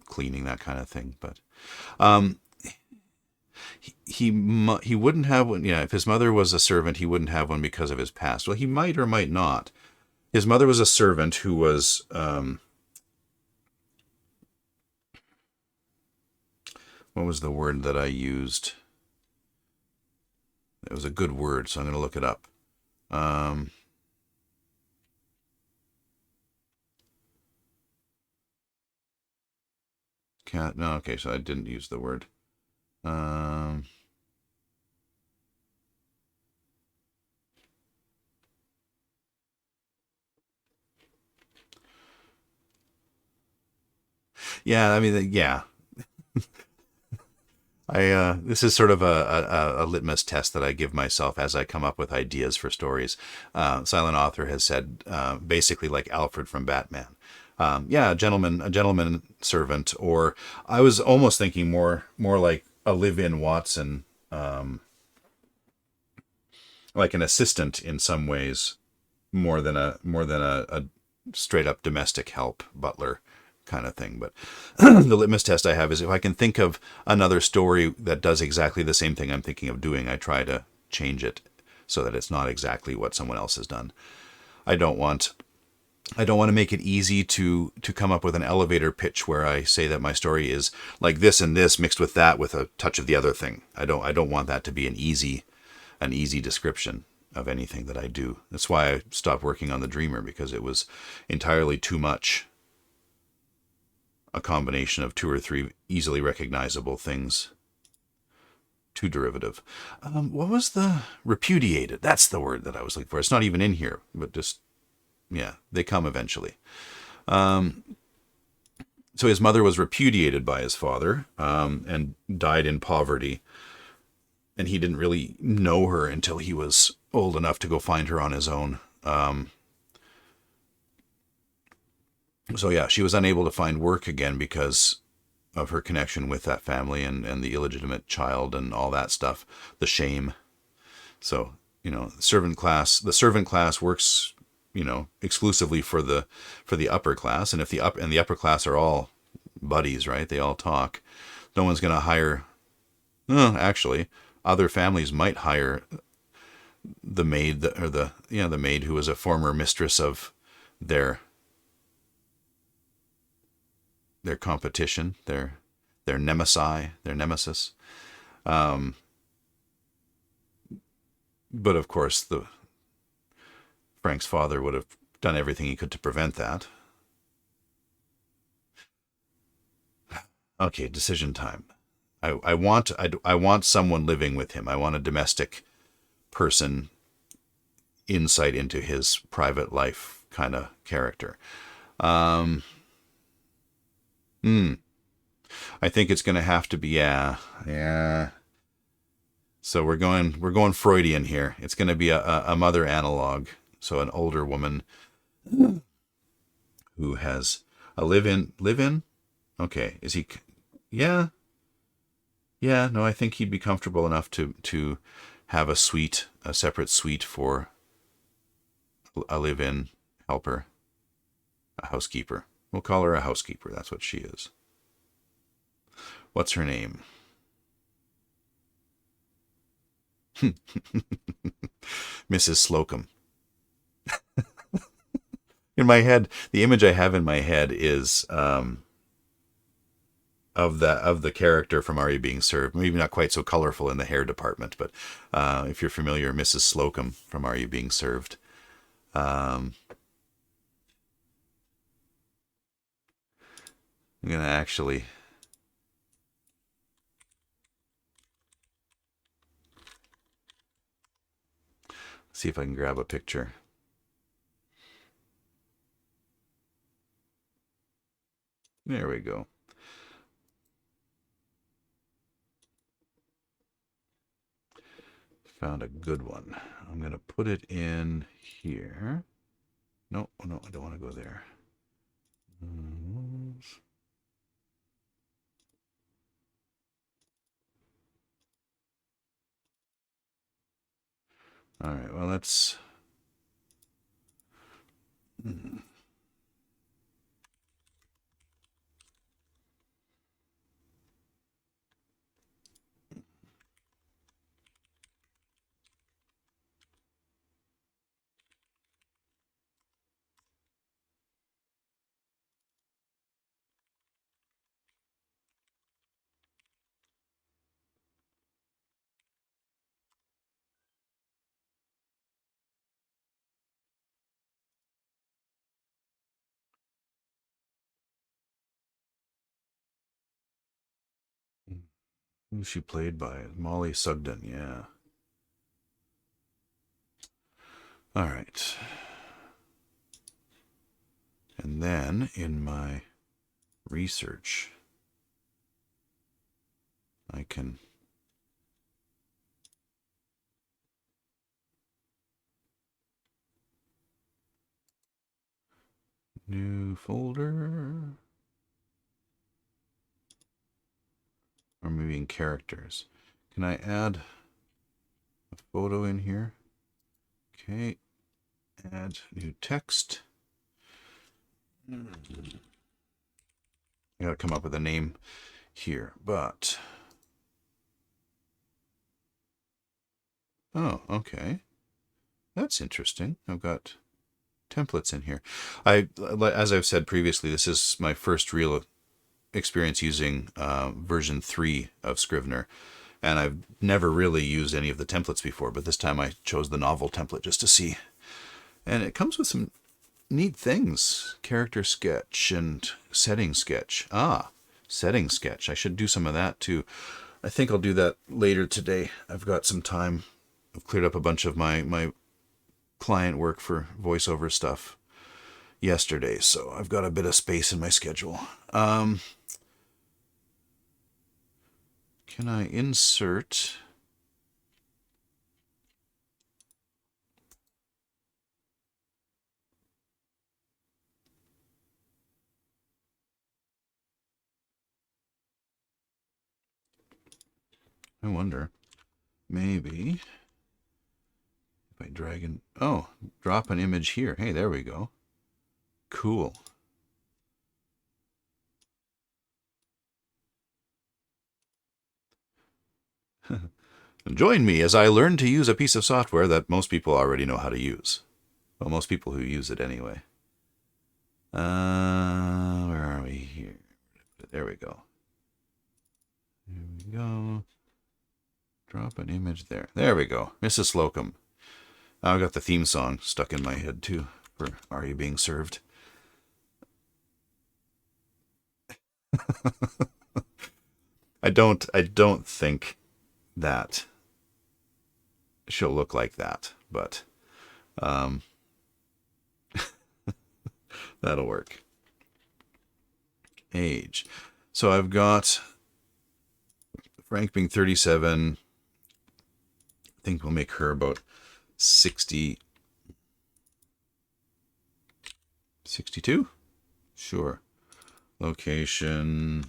cleaning, that kind of thing. But um, he wouldn't have one. Yeah, if his mother was a servant, he wouldn't have one because of his past. Well, he might or might not. His mother was a servant who was what was the word that I used? It was a good word, so I'm going to look it up. Um, cat. No, okay, so I didn't use the word. Um, yeah, I mean, yeah. I this is sort of a litmus test that I give myself as I come up with ideas for stories. Silent Author has said basically like Alfred from Batman. Yeah, a gentleman servant, or I was almost thinking more like a live-in Watson, like an assistant in some ways, more than a straight up domestic help butler kind of thing. But the litmus test I have is if I can think of another story that does exactly the same thing I'm thinking of doing, I try to change it so that it's not exactly what someone else has done. I don't want I don't want to make it easy to come up with an elevator pitch where I say that my story is like this and this mixed with that with a touch of the other thing. I don't want that to be an easy description of anything that I do. That's why I stopped working on The Dreamer, because it was entirely too much a combination of two or three easily recognizable things. Too derivative. What was the repudiated? That's the word that I was looking for. It's not even in here, but just, yeah, they come eventually. So his mother was repudiated by his father and died in poverty. And he didn't really know her until he was old enough to go find her on his own. So yeah, she was unable to find work again because of her connection with that family and the illegitimate child and all that stuff, the shame. So, the servant class works, exclusively for the upper class. And if the upper class are all buddies, right? They all talk. No one's going to hire. Actually, other families might hire the maid or the maid who was a former mistress of their their competition, their nemesis. But of course, the Frank's father would have done everything he could to prevent that. Okay, decision time. I want someone living with him. I want a domestic person, insight into his private life kind of character. Um, hmm. I think it's going to have to be, yeah, yeah. So we're going Freudian here. It's going to be a mother analog. So an older woman who has a live in. Okay, is he? Yeah, yeah. No, I think he'd be comfortable enough to have a separate suite for a live-in helper, a housekeeper. We'll call her a housekeeper. That's what she is. What's her name? Mrs. Slocum. In my head, the image I have in my head is of the character from Are You Being Served? Maybe not quite so colorful in the hair department, but if you're familiar, Mrs. Slocum from Are You Being Served? Um, I'm gonna actually see if I can grab a picture. There we go. Found a good one. I'm gonna put it in here. No, no, I don't want to go there. All right, well, let's... Who's she played by? Molly Sugden, yeah. All right. And then in my research, I can new folder, or maybe in characters. Can I add a photo in here? Okay, add new text. I gotta come up with a name here, but... Oh, okay. That's interesting. I've got templates in here. As I've said previously, this is my first real experience using version 3 of Scrivener, and I've never really used any of the templates before, but this time I chose the novel template just to see. And it comes with some neat things. Character sketch and setting sketch. Setting sketch. I should do some of that too. I think I'll do that later today. I've got some time. I've cleared up a bunch of my client work for voiceover stuff yesterday, so I've got a bit of space in my schedule. Can I insert... I wonder, maybe if I drag in... Oh, drop an image here. Hey, there we go. Cool. Join me as I learn to use a piece of software that most people already know how to use. Well, most people who use it anyway. Where are we here? There we go. There we go. Drop an image there. There we go. Mrs. Slocum. I got the theme song stuck in my head too for Are You Being Served? I don't think that she'll look like that, but that'll work. Age. So I've got Frank being 37. I think we'll make her about 60. 62? Sure. Location.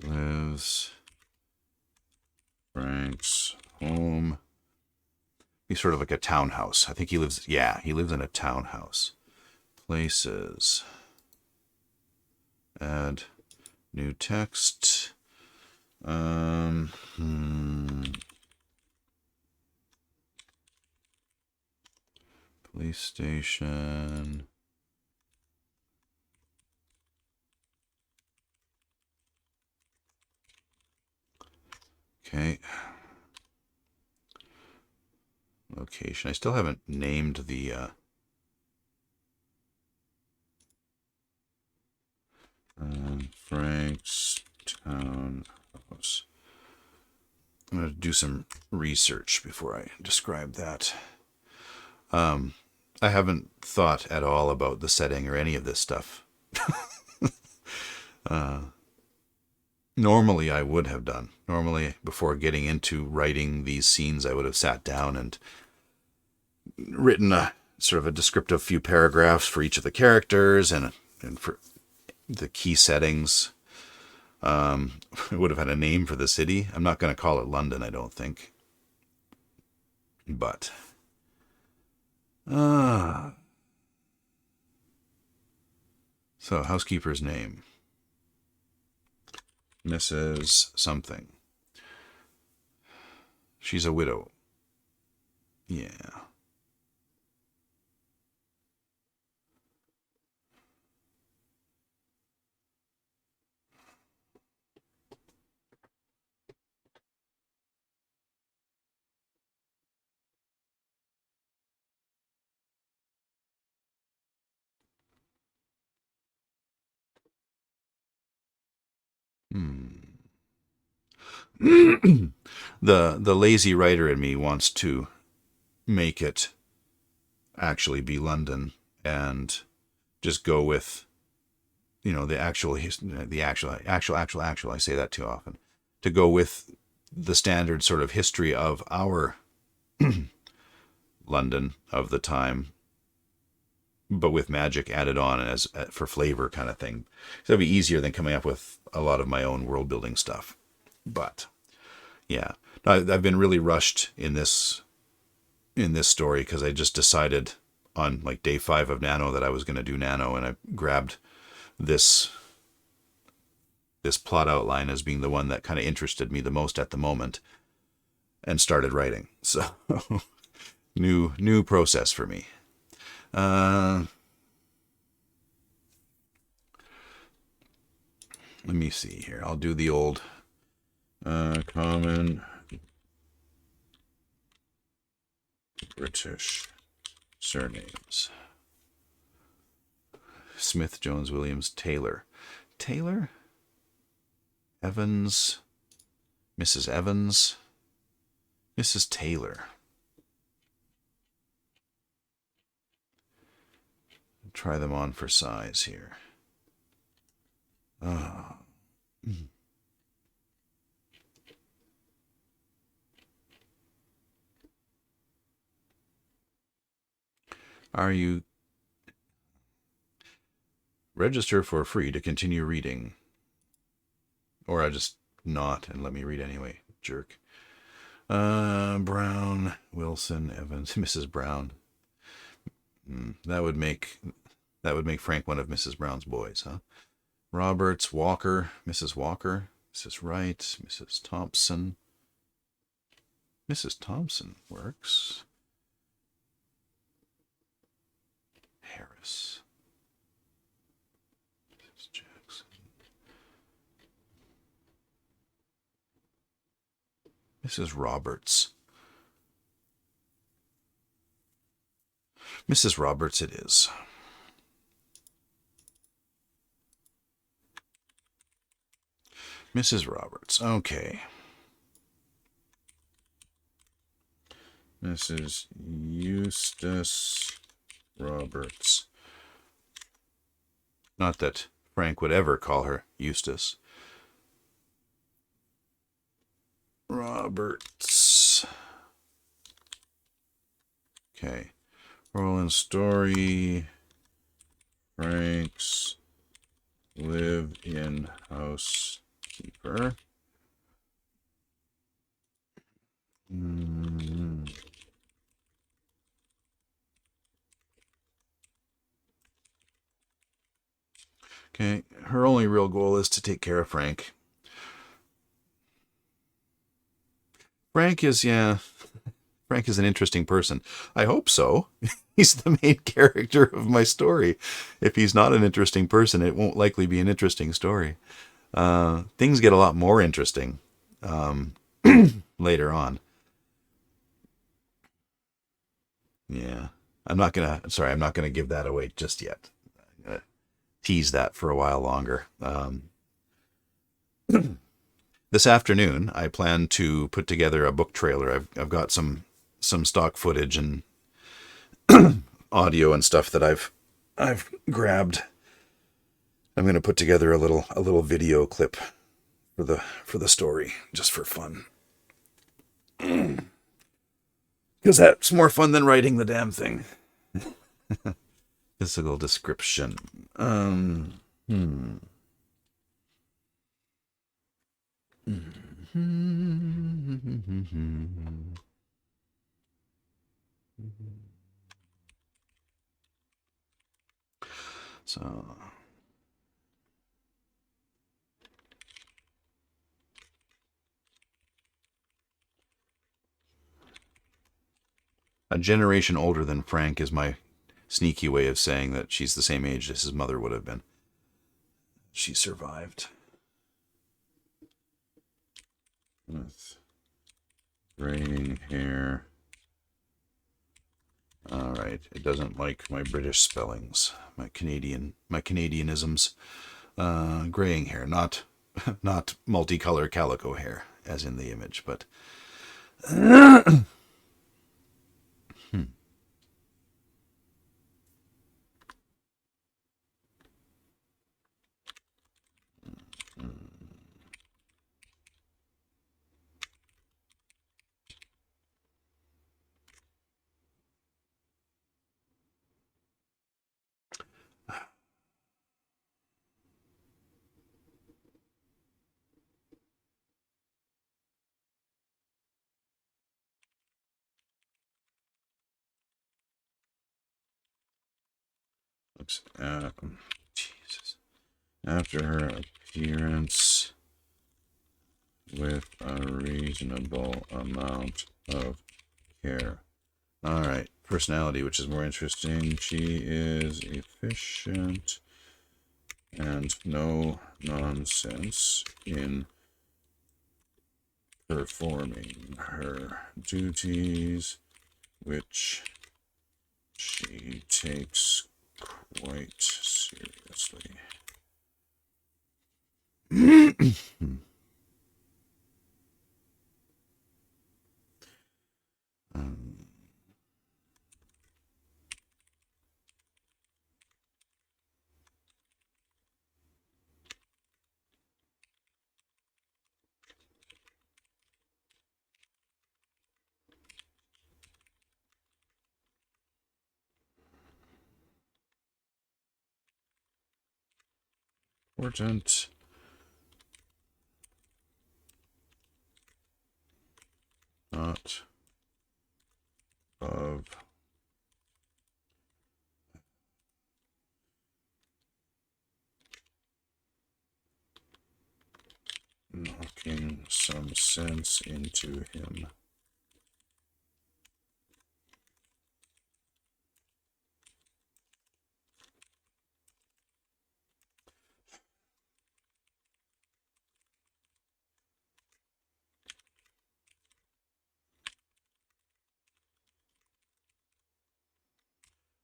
Lives. Frank's home. He's sort of like a townhouse. I think he lives in a townhouse. Places. Add new text. Police station. Okay. Location. I still haven't named the Frank's townhouse. I'm going to do some research before I describe that. I haven't thought at all about the setting or any of this stuff. Normally I would have done. Normally, before getting into writing these scenes, I would have sat down and written a sort of a descriptive few paragraphs for each of the characters and for the key settings. I would have had a name for the city. I'm not going to call it London, I don't think. But so housekeeper's name, Mrs. Something. She's a widow. Yeah. The lazy writer in me wants to make it actually be London and just go with, you know, the actual I say that too often, to go with the standard sort of history of our London of the time, but with magic added on as for flavor kind of thing. So that'd be easier than coming up with a lot of my own world building stuff. But yeah, I've been really rushed in this story because I just decided on like day 5 of Nano that I was going to do Nano, and I grabbed this plot outline as being the one that kind of interested me the most at the moment and started writing. So new process for me. Let me see here. I'll do the old common British surnames. Smith, Jones, Williams, Taylor. Taylor? Evans. Mrs. Evans. Mrs. Taylor. Try them on for size here. Oh. Are you... Register for free to continue reading. Or I just not and let me read anyway. Jerk. Brown, Wilson, Evans, Mrs. Brown. That would make Frank one of Mrs. Brown's boys, huh? Roberts, Walker, Mrs. Walker, Mrs. Wright, Mrs. Thompson. Mrs. Thompson works. Harris. Mrs. Jackson. Mrs. Roberts. Mrs. Roberts it is. Mrs. Roberts. Okay. Mrs. Eustace Roberts. Not that Frank would ever call her Eustace. Roberts. Okay. Roland story. Frank's live-in housekeeper. Okay, her only real goal is to take care of Frank. Frank is an interesting person. I hope so. He's the main character of my story. If he's not an interesting person, it won't likely be an interesting story. Things get a lot more interesting later on. Yeah. I'm not gonna give that away just yet. I'm gonna tease that for a while longer. This afternoon, I plan to put together a book trailer. I've got some stock footage and audio and stuff that I've grabbed. I'm going to put together a little video clip for the story just for fun. Because that's more fun than writing the damn thing. Physical description. So a generation older than Frank is my sneaky way of saying that she's the same age as his mother would have been. She survived. With graying hair. All right, it doesn't like my British spellings, my Canadianisms. Graying hair, not not multicolor calico hair, as in the image, but. Looks Jesus. After her appearance with a reasonable amount of care. All right, personality, which is more interesting. She is efficient and no nonsense in performing her duties, which she takes quite seriously. Important. Not of knocking some sense into him.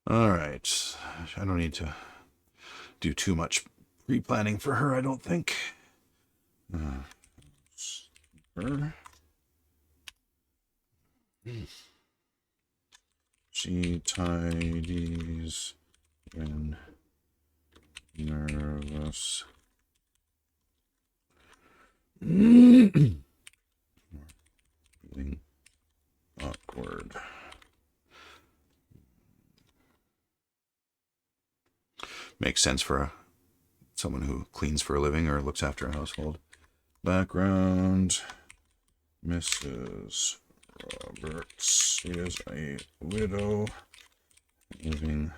All right. I don't need to do too much pre-planning for her, I don't think. Her. She tidies when nervous. Awkward. Makes sense for someone who cleans for a living or looks after a household. Background. Mrs. Roberts. She is a widow, having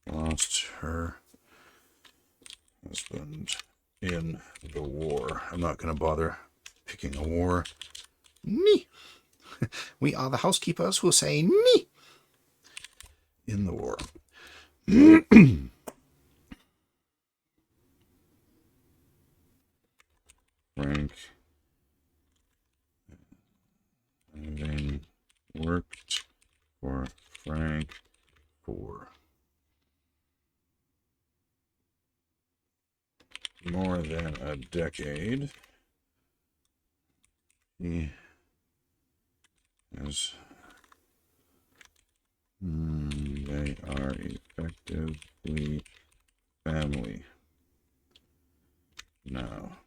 lost her husband in the war. I'm not going to bother picking a war. Nee. We are the housekeepers who say nee. In the war. Frank, having worked for Frank for more than a decade, he has. They are effectively family now.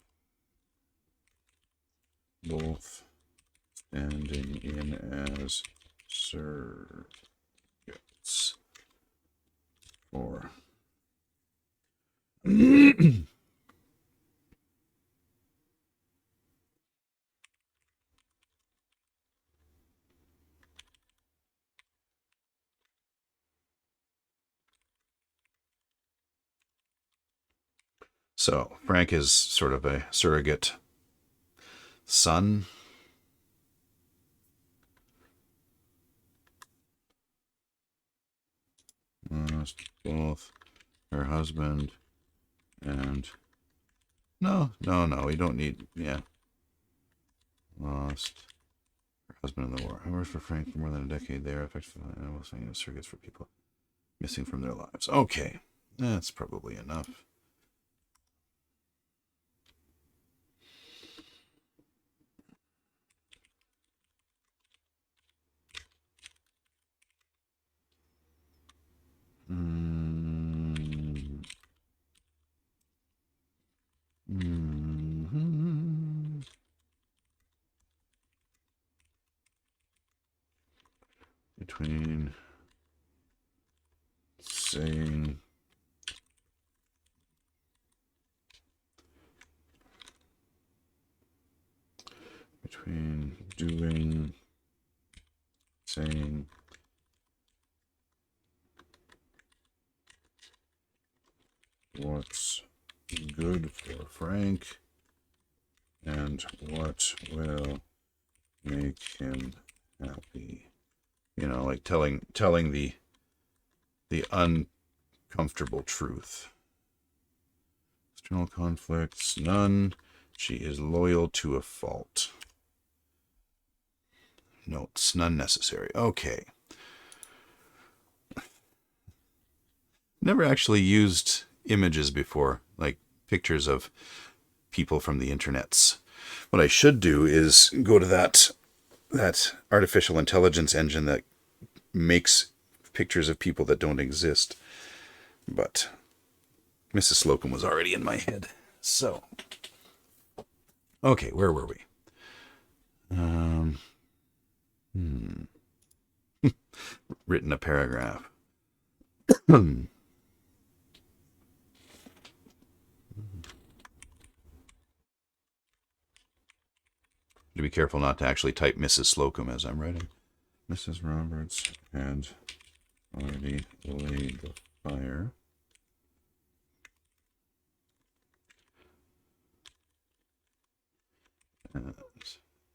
Both standing in as surrogates for So Frank is sort of a surrogate son. Lost both her husband and no, we don't need, yeah. Lost her husband in the war. I worked for Frank for more than a decade there. Effectively, I was saying surrogates for people missing from their lives. Okay, that's probably enough. Mm. Mm-hmm. Between saying between doing saying what's good for Frank and what will make him happy. You know, like telling the uncomfortable truth. External conflicts, none. She is loyal to a fault. Notes, none necessary. Okay. Never actually used images before, like pictures of people from the internets. What I should do is go to that artificial intelligence engine that makes pictures of people that don't exist. But Mrs. Slocum was already in my head. So, okay, where were we? Written a paragraph. To be careful not to actually type Mrs. Slocum as I'm writing. Mrs. Roberts had already laid the fire.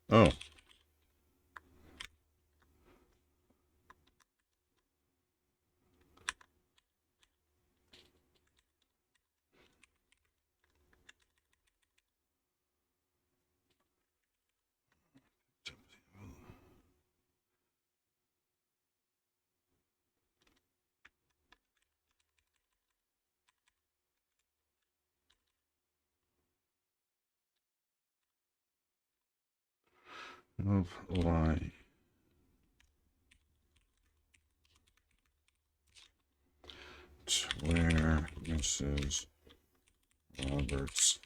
Oh. Of lie. Where Mrs. Roberts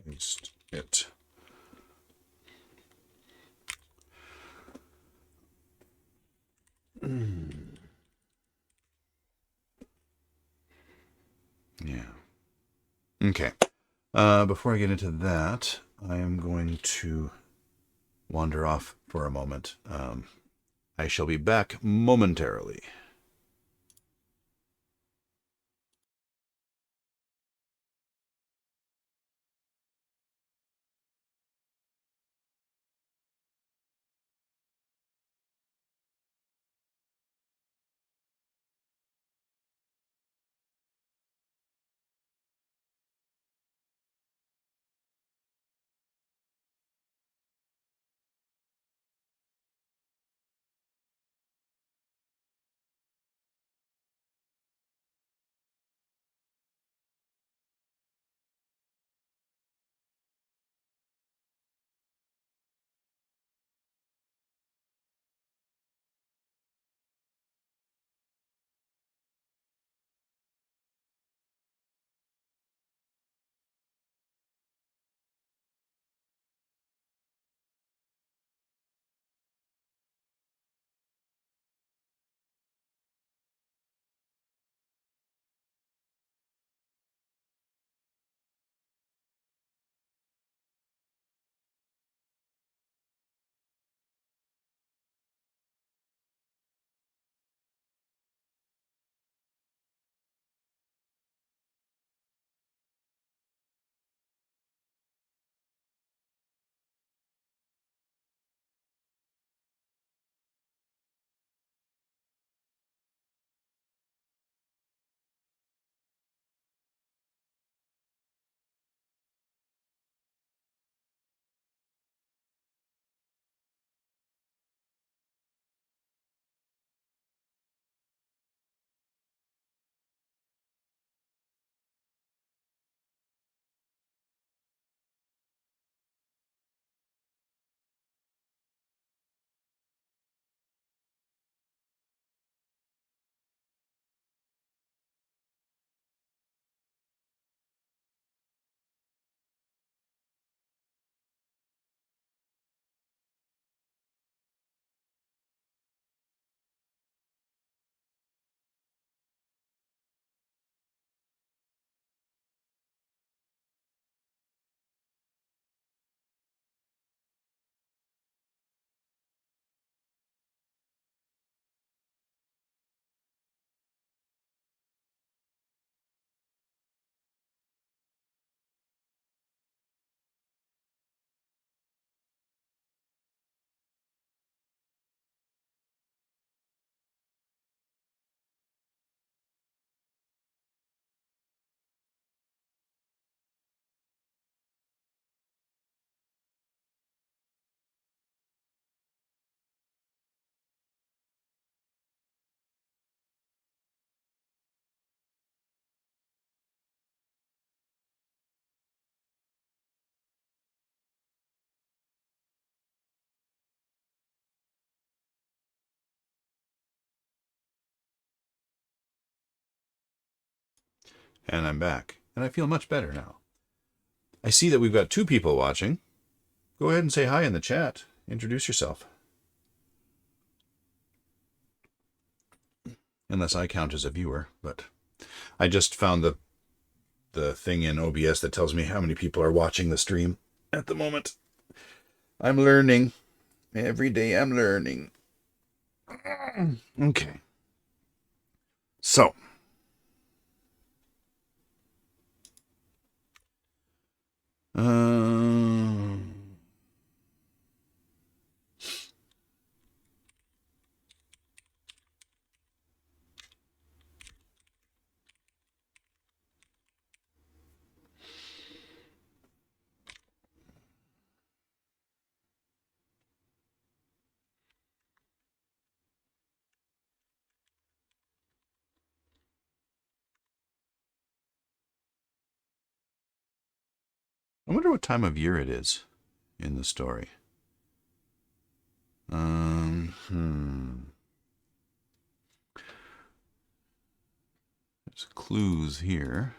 placed it. Yeah. Okay. Before I get into that, I am going to wander off for a moment. I shall be back momentarily. And I'm back. And I feel much better now. I see that we've got 2 people watching. Go ahead and say hi in the chat. Introduce yourself. Unless I count as a viewer, but I just found the thing in OBS that tells me how many people are watching the stream at the moment. I'm learning. Every day I'm learning. Okay. So. I wonder what time of year it is in the story. There's clues here.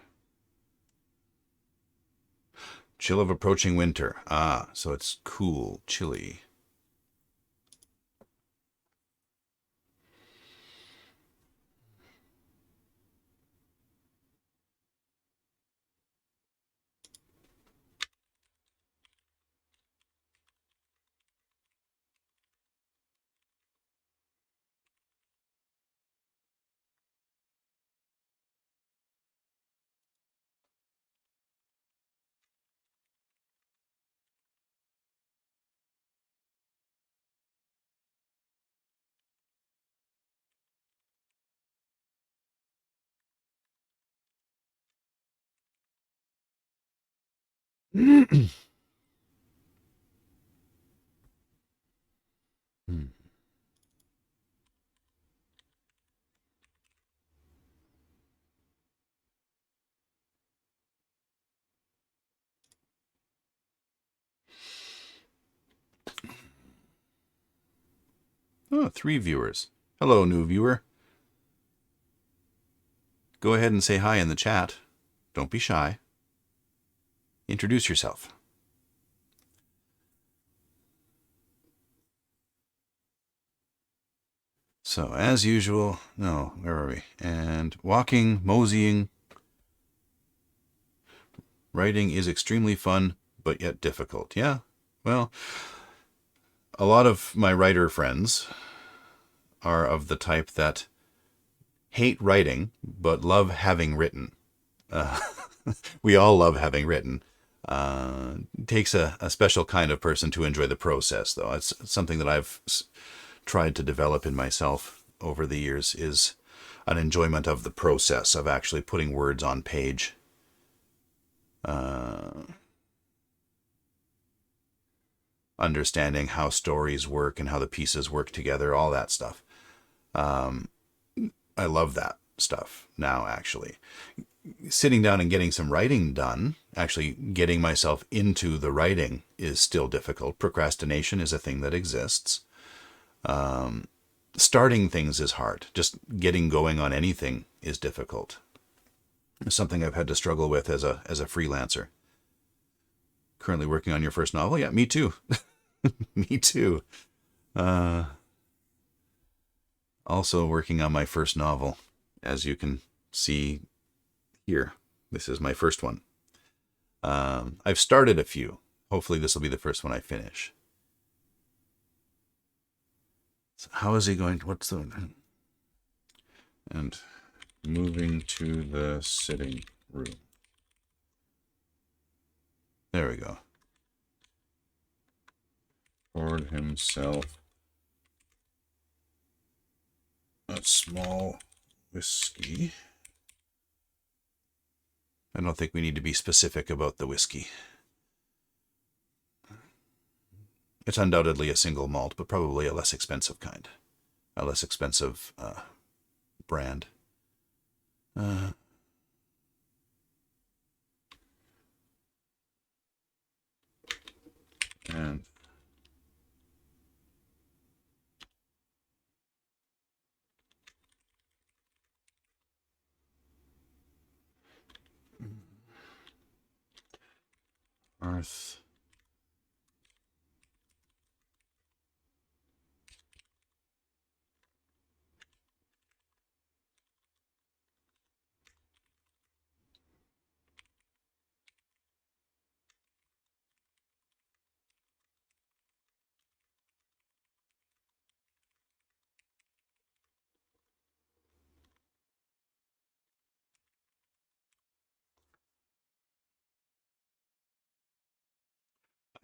Chill of approaching winter. Ah, so it's cool, chilly. Oh, 3 viewers. Hello, new viewer. Go ahead and say hi in the chat. Don't be shy. Introduce yourself. So, as usual, no, where are we? And walking, moseying, writing is extremely fun, but yet difficult. Yeah, well, a lot of my writer friends are of the type that hate writing, but love having written. We all love having written. It takes a special kind of person to enjoy the process, though. It's something that I've tried to develop in myself over the years, is an enjoyment of the process of actually putting words on page. Understanding how stories work and how the pieces work together, all that stuff. I love that stuff now, actually. Sitting down and getting some writing done, actually getting myself into the writing, is still difficult. Procrastination is a thing that exists. Starting things is hard. Just getting going on anything is difficult. It's something I've had to struggle with as a freelancer. Currently working on your first novel? Yeah, me too. Me too. Also working on my first novel, as you can see here. This is my first one. I've started a few. Hopefully this will be the first one I finish. So how is he going to, what's the, and moving to the sitting room. There we go. Poured himself a small whiskey. I don't think we need to be specific about the whiskey. It's undoubtedly a single malt, but probably a less expensive kind. A less expensive brand. And North.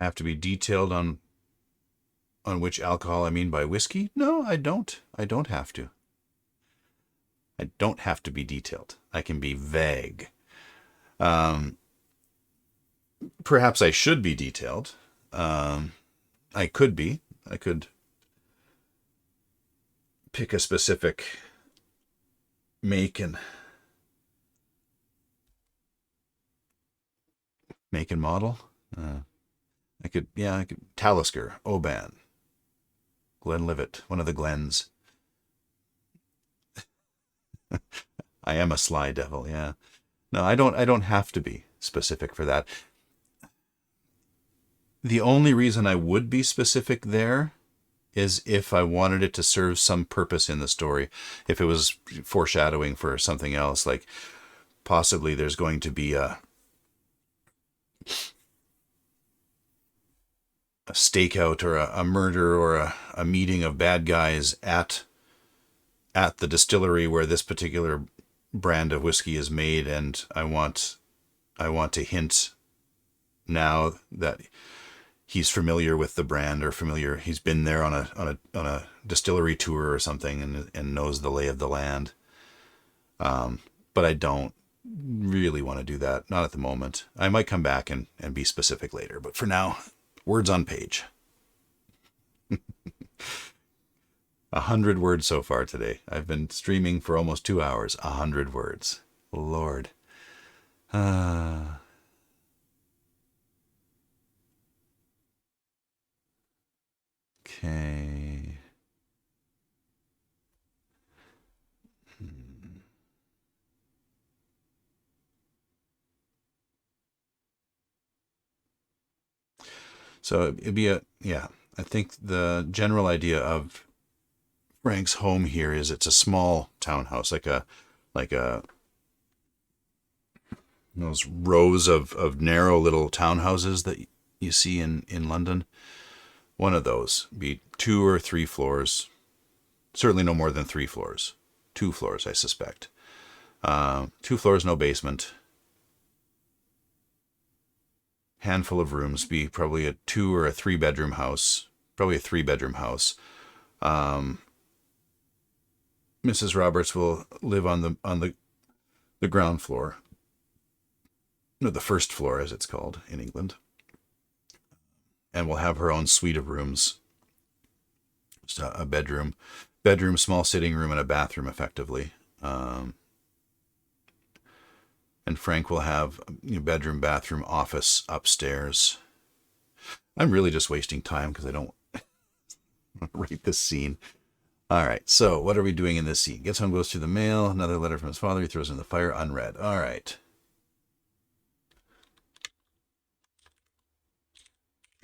I have to be detailed on which alcohol I mean by whiskey? No, I don't. I don't have to. I don't have to be detailed. I can be vague. Um, Perhaps I should be detailed. I could be. I could pick a specific make and model. I could Talisker, Oban, Glenlivet, one of the Glens. I am a sly devil, yeah. No, I don't have to be specific for that. The only reason I would be specific there is if I wanted it to serve some purpose in the story. If it was foreshadowing for something else, like possibly there's going to be a stakeout or a murder or a meeting of bad guys at the distillery where this particular brand of whiskey is made, and I want to hint now that he's familiar with the brand, or he's been there on a distillery tour or something, and knows the lay of the land. But I don't really want to do that, not at the moment. I might come back and be specific later, but for now, words on page. 100 words so far today. I've been streaming for almost 2 hours. 100 words. Lord. Okay. So it'd be I think the general idea of Frank's home here is it's a small townhouse, like a those rows of narrow little townhouses that you see in London. One of those, be 2 or 3 floors, certainly no more than 3 floors. 2 floors, I suspect. 2 floors, no basement. Handful of rooms, be probably a 2 or a 3 bedroom house. Probably a 3 bedroom house. Mrs. Roberts will live on the ground floor. No, the first floor, as it's called in England. And will have her own suite of rooms. Just a bedroom, small sitting room, and a bathroom, effectively. And Frank will have bedroom, bathroom, office upstairs. I'm really just wasting time because I don't write this scene. All right, so what are we doing in this scene? Gets home, goes through the mail. Another letter from his father. He throws it in the fire, unread. All right.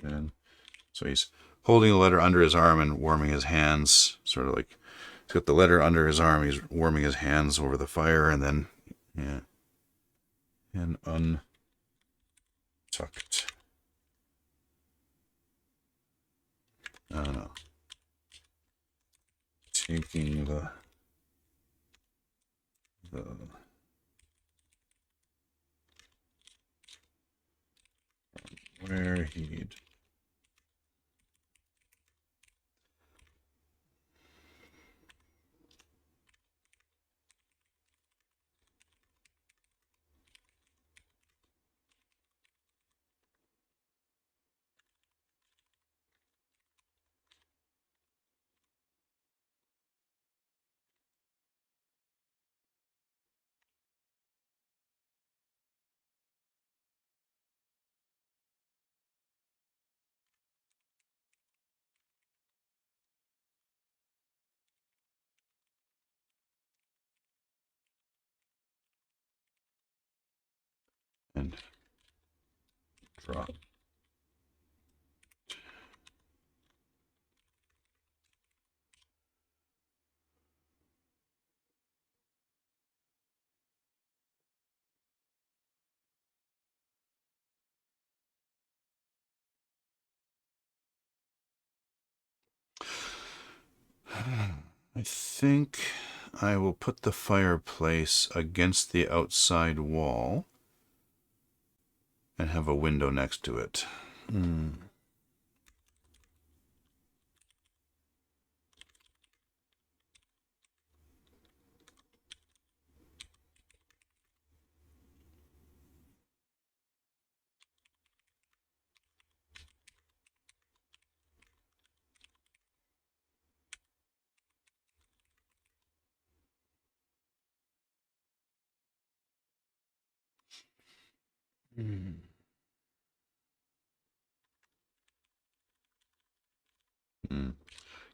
And so he's holding the letter under his arm and warming his hands, sort of like he's got the letter under his arm. He's warming his hands over the fire, and then, yeah, and untucked. I don't know. Taking the where he'd and drop I think I will put the fireplace against the outside wall and have a window next to it.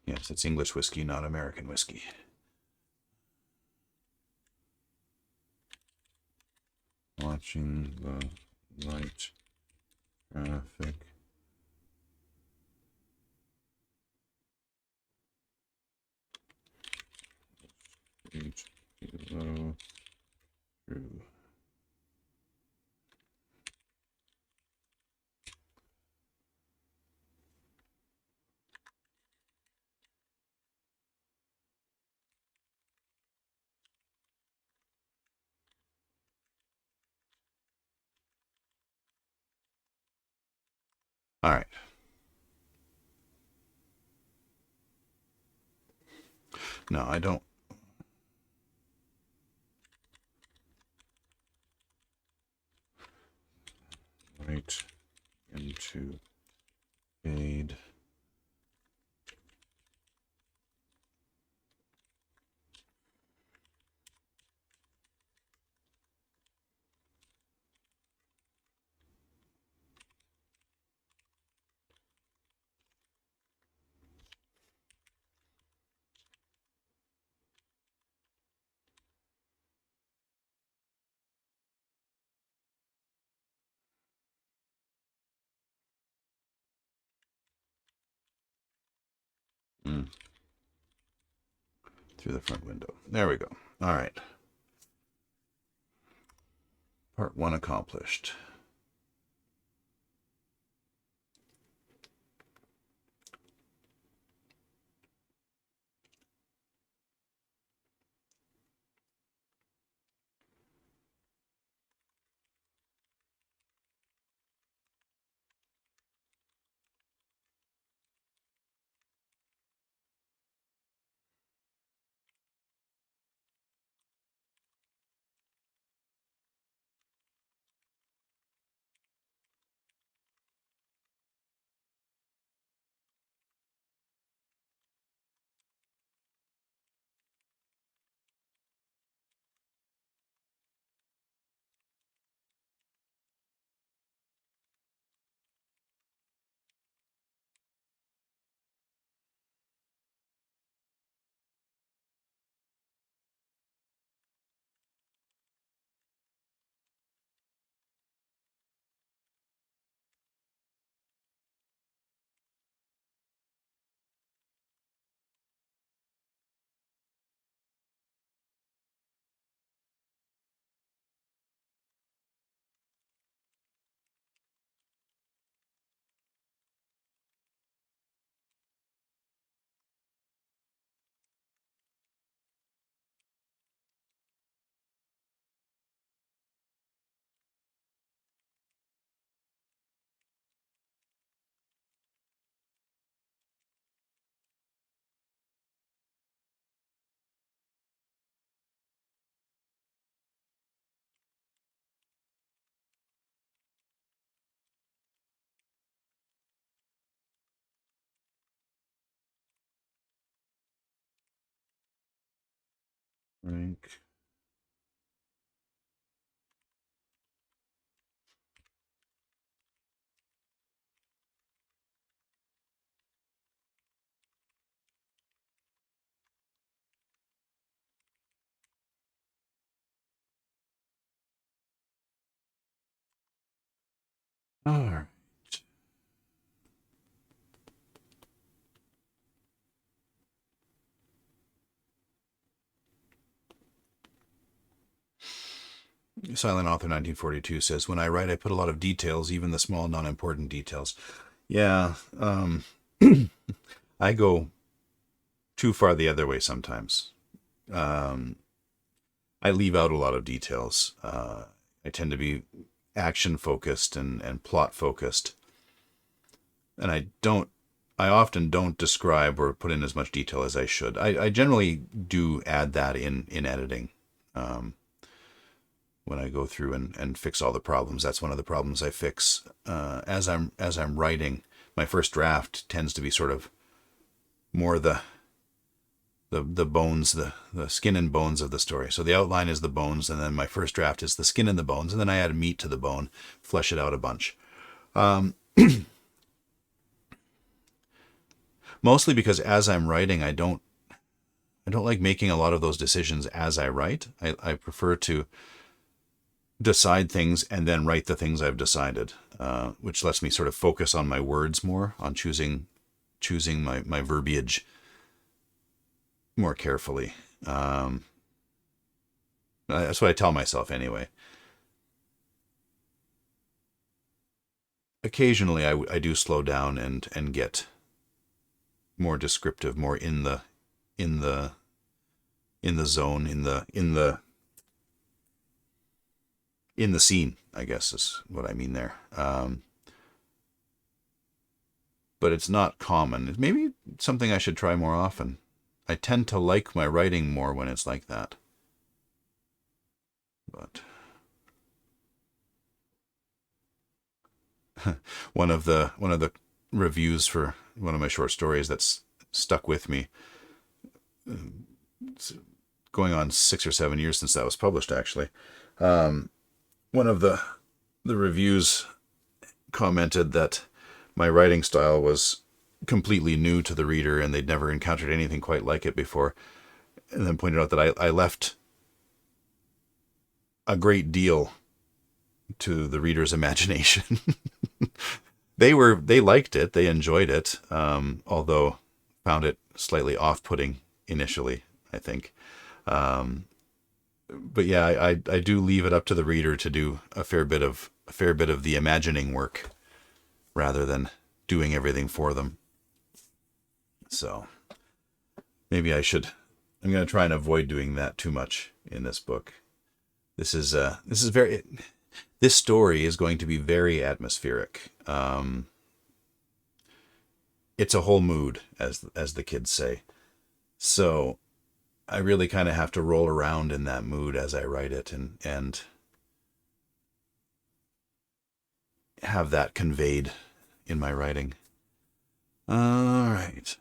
Yes, it's English whiskey, not American whiskey. Watching the light traffic. Below through. All right. No, I don't. Right into fade. Through the front window. There we go. All right. Part 1 accomplished. Rank. All right. Silent Author 1942 says, when I write, I put a lot of details, even the small, non-important details. Yeah. I go too far the other way sometimes. Um, I leave out a lot of details. I tend to be action focused and plot focused, and I often don't describe or put in as much detail as I should. I generally do add that in editing. Um, when I go through and fix all the problems, that's one of the problems I fix as I'm writing. My first draft tends to be sort of more the bones, the skin and bones of the story. So the outline is the bones, and then my first draft is the skin and the bones, and then I add meat to the bone, flesh it out a bunch. Um, Mostly because as I'm writing, I don't like making a lot of those decisions as I write. I prefer to decide things and then write the things I've decided, which lets me sort of focus on my words more, on choosing my verbiage more carefully. Um, that's what I tell myself anyway. Occasionally, I do slow down and get more descriptive, more in the in the zone, in the scene, I guess is what I mean there. But it's not common. It's maybe something I should try more often. I tend to like my writing more when it's like that. But one of the reviews for one of my short stories that's stuck with me, it's going on 6 or 7 years since that was published, actually. Um, One of the reviews commented that my writing style was completely new to the reader and they'd never encountered anything quite like it before, and then pointed out that I left a great deal to the reader's imagination. They liked it, they enjoyed it, although found it slightly off-putting initially, I think. Um, but yeah, I do leave it up to the reader to do a fair bit of the imagining work rather than doing everything for them. So maybe I should. I'm going to try and avoid doing that too much in this book. This story is going to be very atmospheric. It's a whole mood, as the kids say. So I really kind of have to roll around in that mood as I write it and have that conveyed in my writing. All right.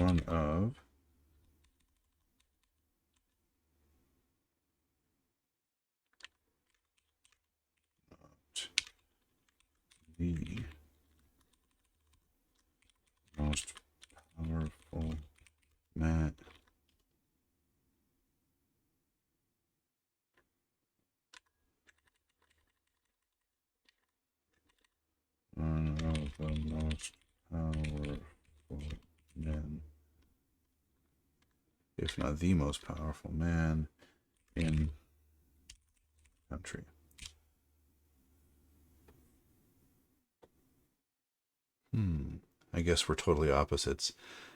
One of the most powerful man. One of the most powerful men, if not the most powerful man in the country. I guess we're totally opposites.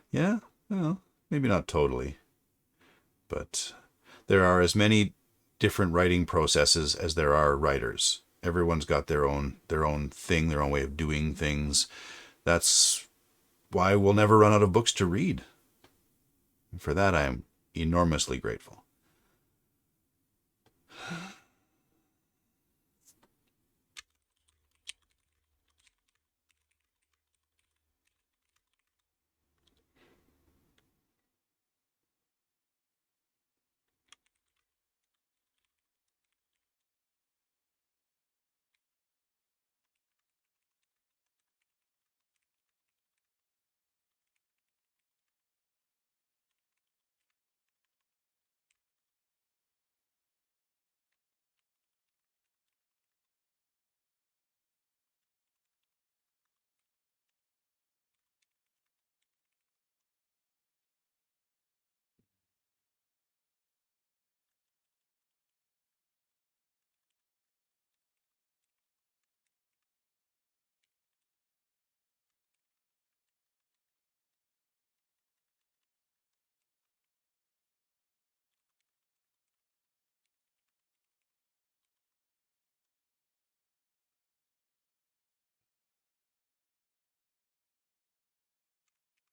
Yeah, well, maybe not totally, but there are as many different writing processes as there are writers. Everyone's got their own thing, their own way of doing things. That's why we'll never run out of books to read. For that, I am enormously grateful.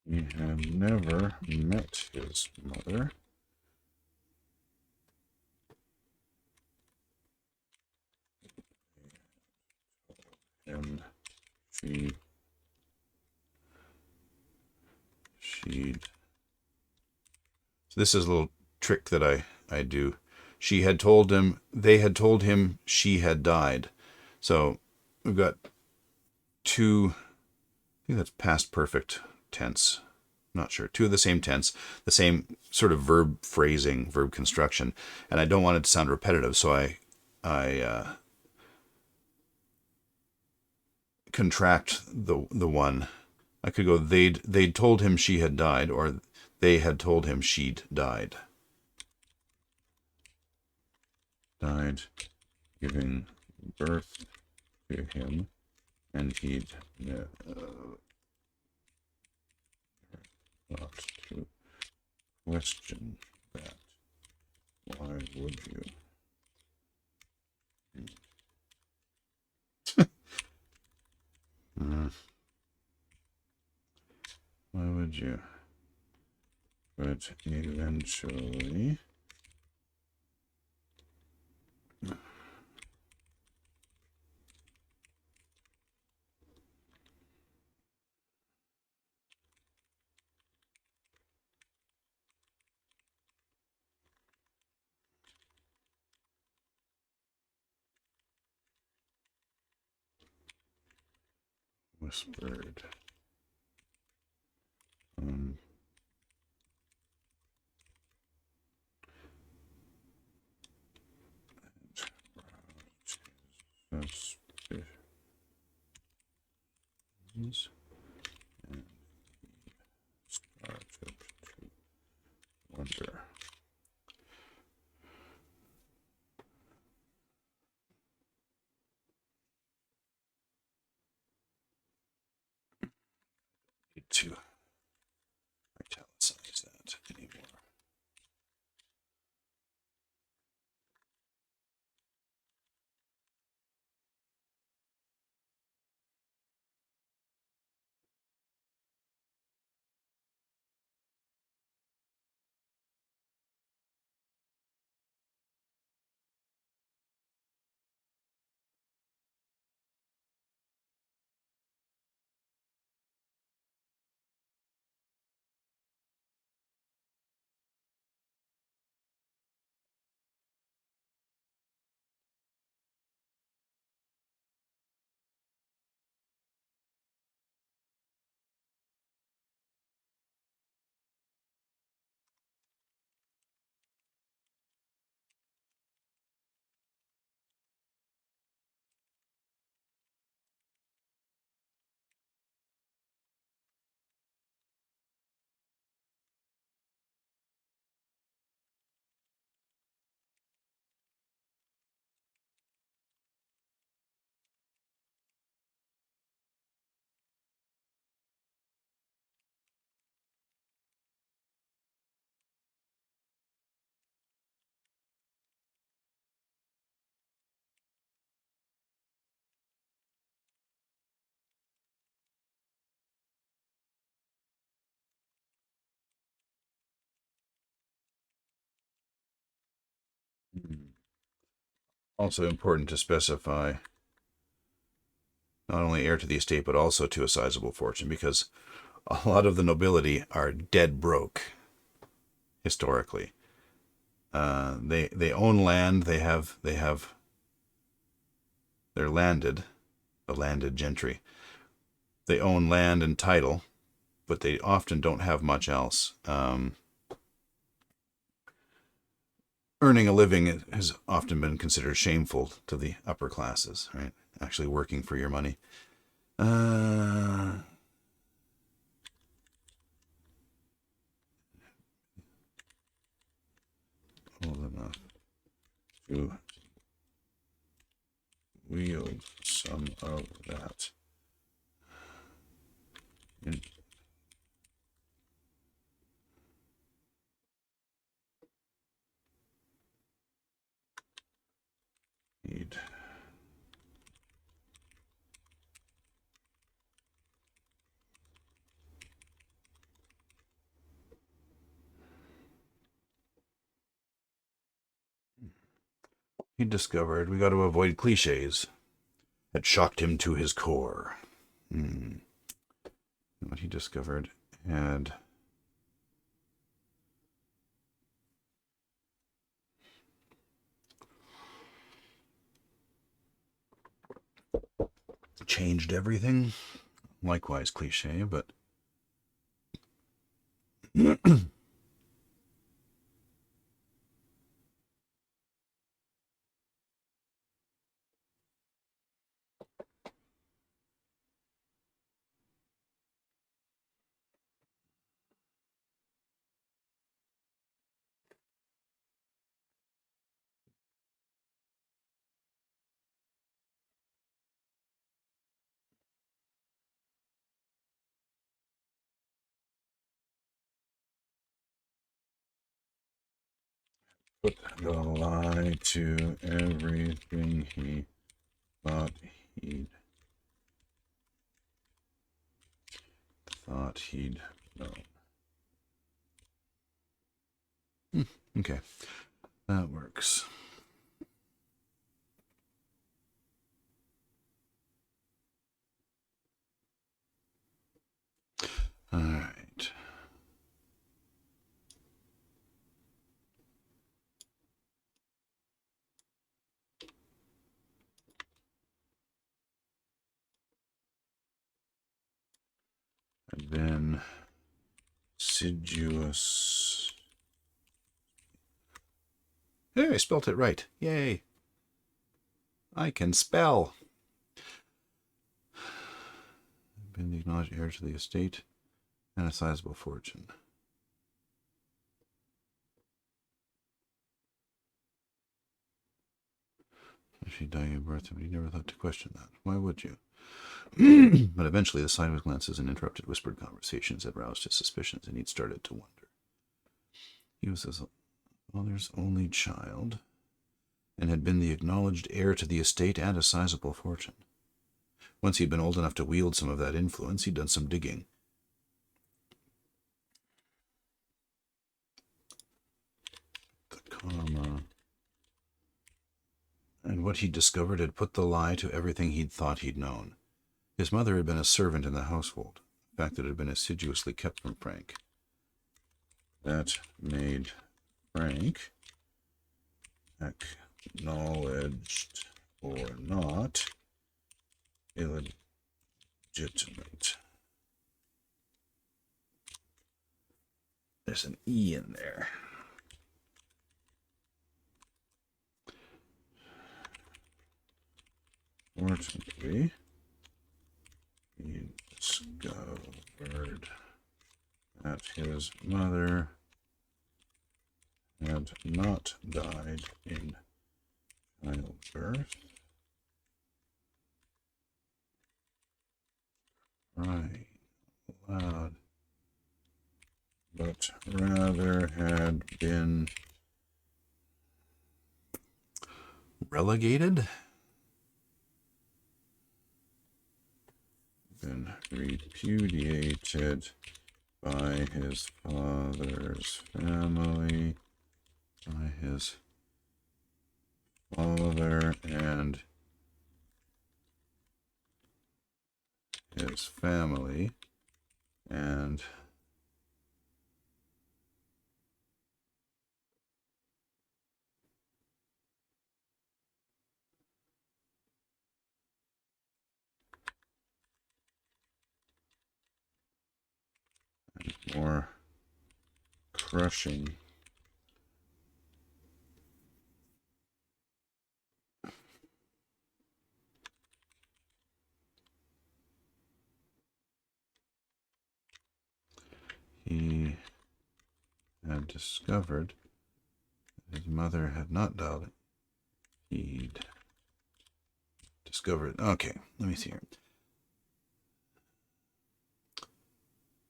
He had never met his mother. And she'd so this is a little trick that I do. She had told him, they had told him she had died. So we've got two, I think that's past perfect tense. Not sure. Two of the same tense, the same sort of verb phrasing, verb construction. And I don't want it to sound repetitive, so I contract the one. I could go, they'd told him she had died, or they had told him she'd died. Died giving birth to him, and he'd not to question that. Why would you? Why would you? But eventually, whispered. Suspicions and started to wonder. Need to italicize that anymore. Also important to specify not only heir to the estate, but also to a sizable fortune, because a lot of the nobility are dead broke historically. They own land. They're landed, the landed gentry. They own land and title, but they often don't have much else. Earning a living has often been considered shameful to the upper classes, right? Actually working for your money. Old enough to wield some of that. Need he discovered we got to avoid cliches. It shocked him to his core. What he discovered had changed everything. Likewise cliche, but put the lie to everything he thought he'd known. Okay, that works. All right. And then assiduous. Hey, I spelt it right. Yay. I can spell. Been the acknowledged heir to the estate and a sizable fortune. She died of birth, but he never thought to question that. Why would you? But eventually the sideways glances and interrupted whispered conversations had roused his suspicions, and he'd started to wonder. He was his father's only child, and had been the acknowledged heir to the estate and a sizable fortune. Once he'd been old enough to wield some of that influence, he'd done some digging. The comma. And what he'd discovered had put the lie to everything he'd thought he'd known. His mother had been a servant in the household, a fact that had been assiduously kept from Frank. That made Frank, acknowledged or not, illegitimate. There's an E in there. Fortunately, he discovered that his mother had not died in childbirth. Right, loud, but rather had been relegated. Been repudiated by his father's family, by his father and his family, and more crushing he had discovered that his mother had not died. He'd discovered. Okay, let me see here.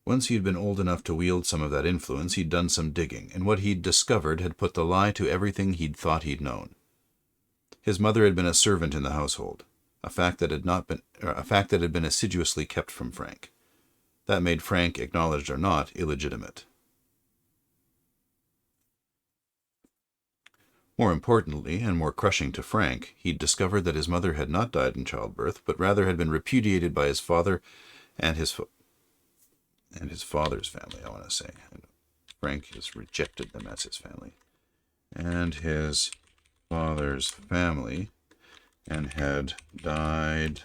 Once he'd been old enough to wield some of that influence, he'd done some digging, and what he'd discovered had put the lie to everything he'd thought he'd known. His mother had been a servant in the household, a fact that had been assiduously kept from Frank. That made Frank, acknowledged or not, illegitimate. More importantly, and more crushing to Frank, he'd discovered that his mother had not died in childbirth, but rather had been repudiated by his father and his father's family, I want to say. Frank has rejected them as his family. And his father's family, and had died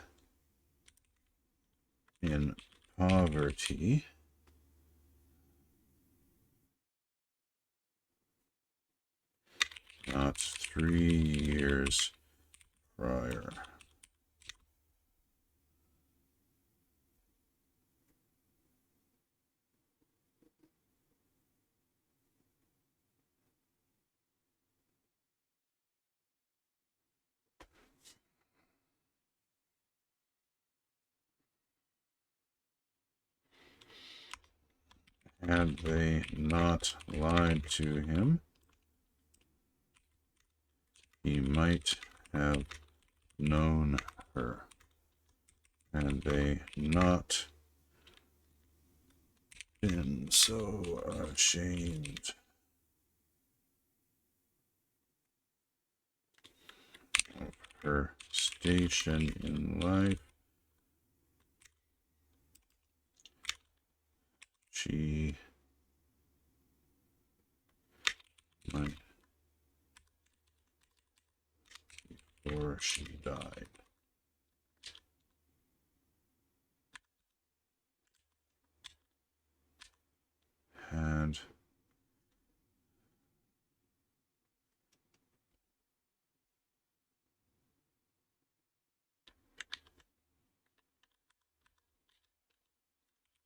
in poverty not 3 years prior. Had they not lied to him, he might have known her. Had they not been so ashamed of her station in life, she might, before she died. Had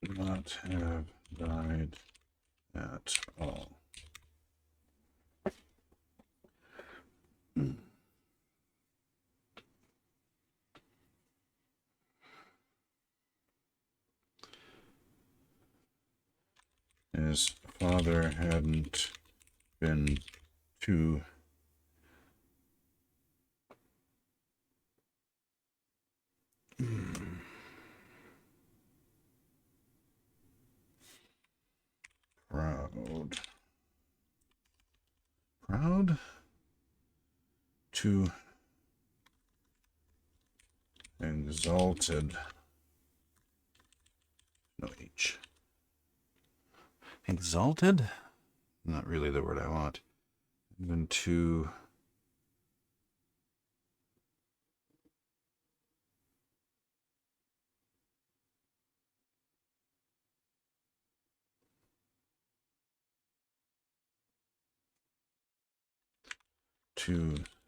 not have died at all. His father hadn't been too proud too exalted, no H, exalted, not really the word I want, even too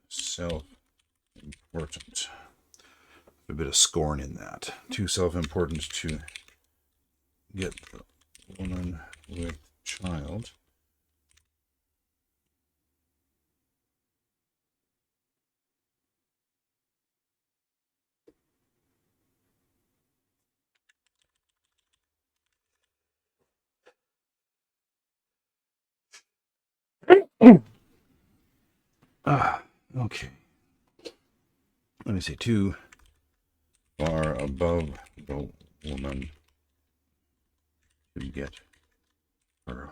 self-important. A bit of scorn in that. Too self-important to get the woman with child. Okay. Let me say too far above the woman to get her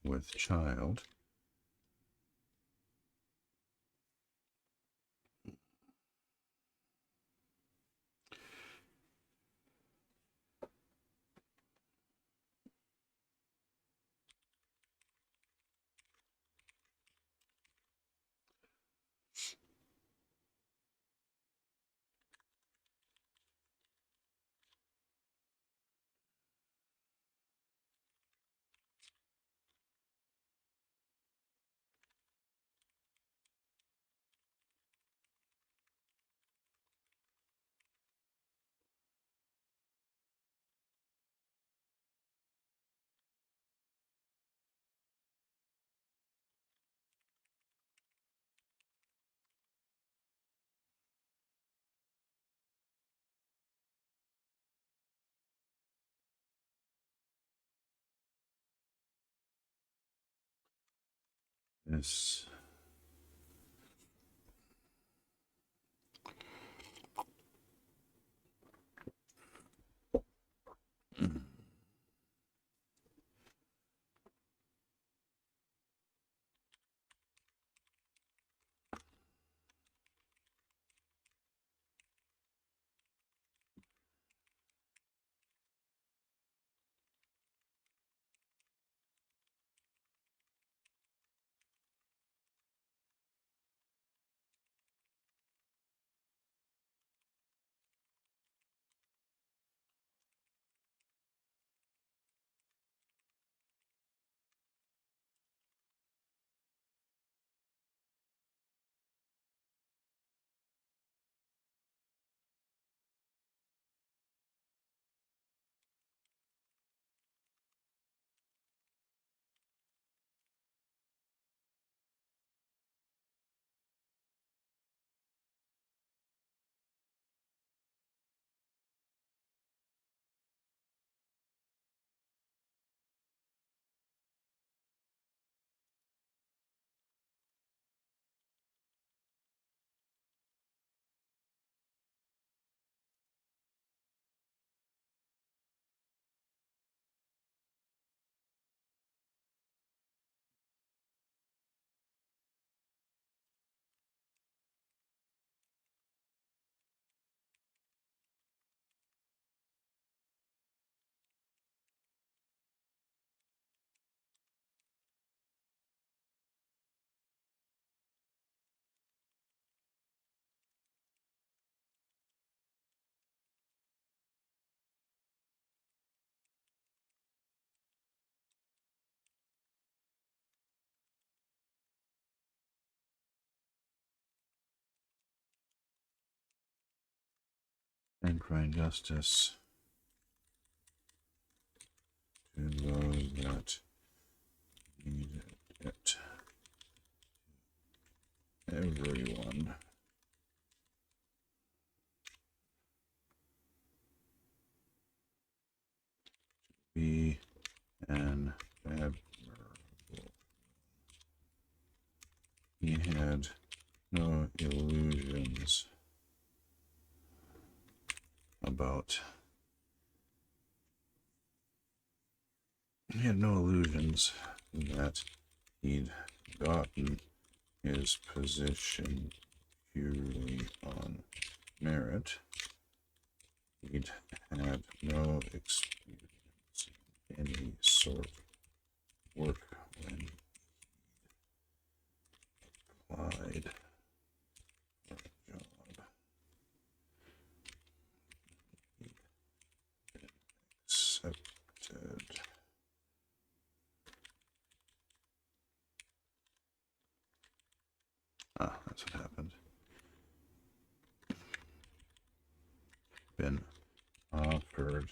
with child. This and find justice to those that need it. Everyone. Be an admirable. He had no illusions about. He had no illusions that he'd gotten his position purely on merit. He'd had no experience in any sort of work when he applied for a job. He'd been accepted. Ah, that's what happened. Been offered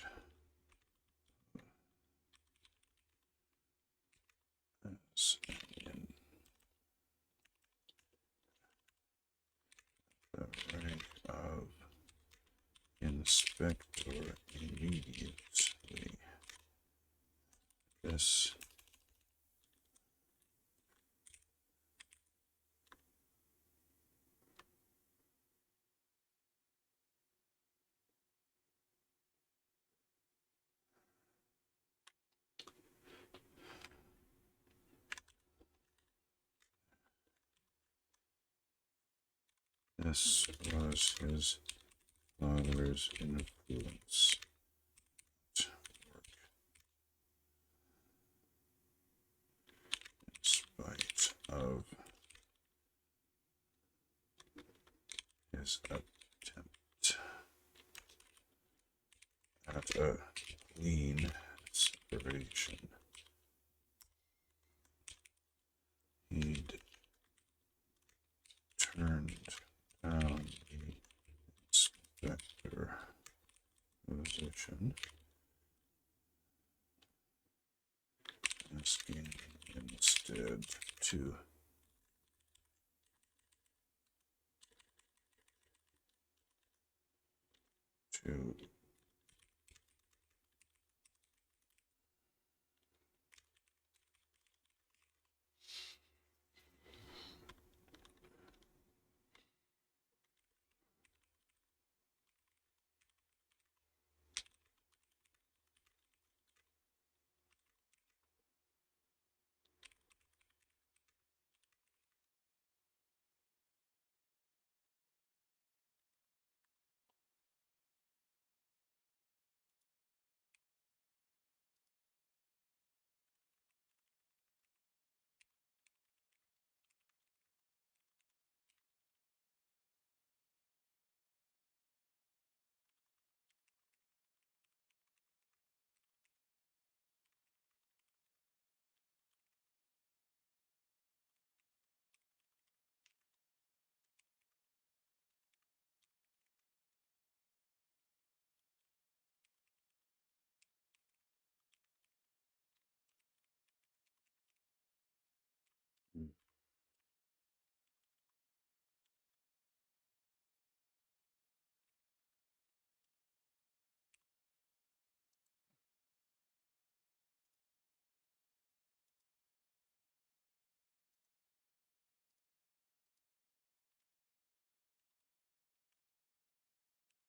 as in the rank of inspector immediately. This This was his father's influence at work, in spite of his attempt at a clean separation. He'd turned down the inspector position, asking instead to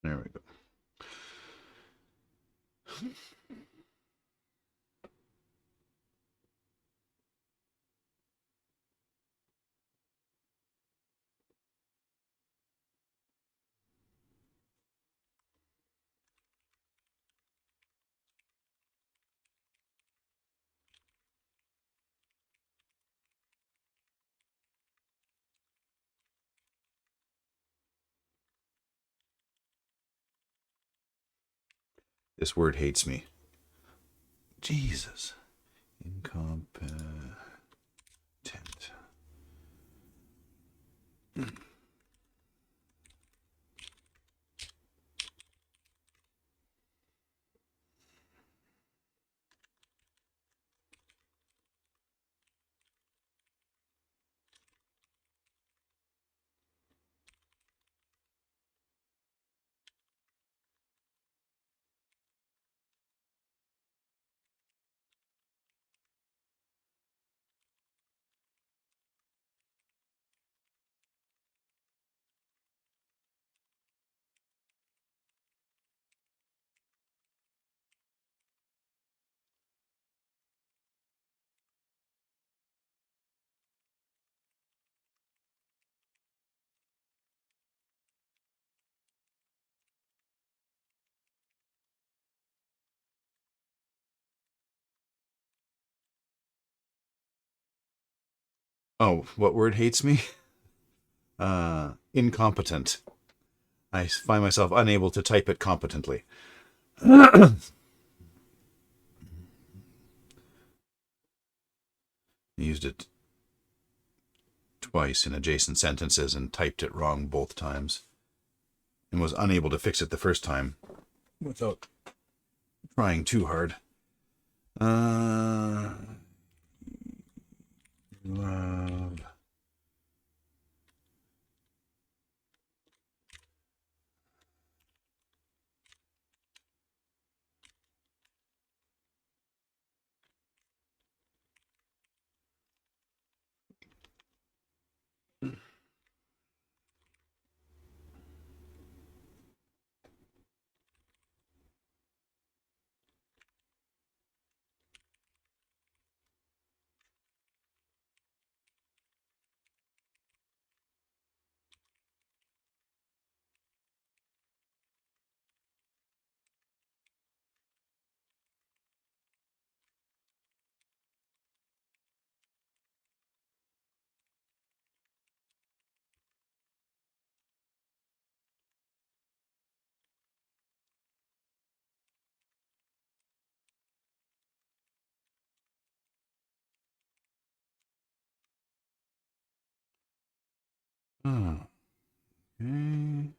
There we go. This word hates me. Jesus. Incompetent. Oh, what word hates me? Incompetent. I find myself unable to type it competently. Used it twice in adjacent sentences and typed it wrong both times, and was unable to fix it the first time without trying too hard. Love. Oh, okay.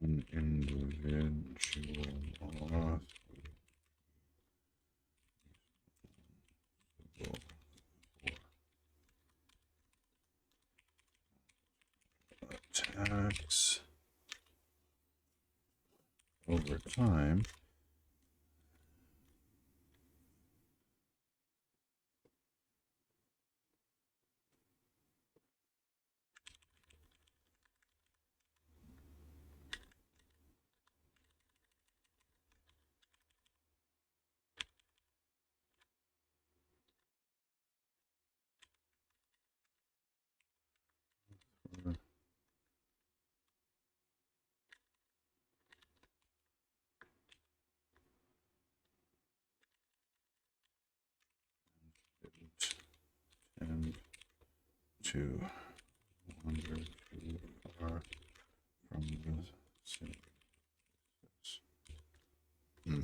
An individual attacks over time. And to wander too far from the city. Hmm.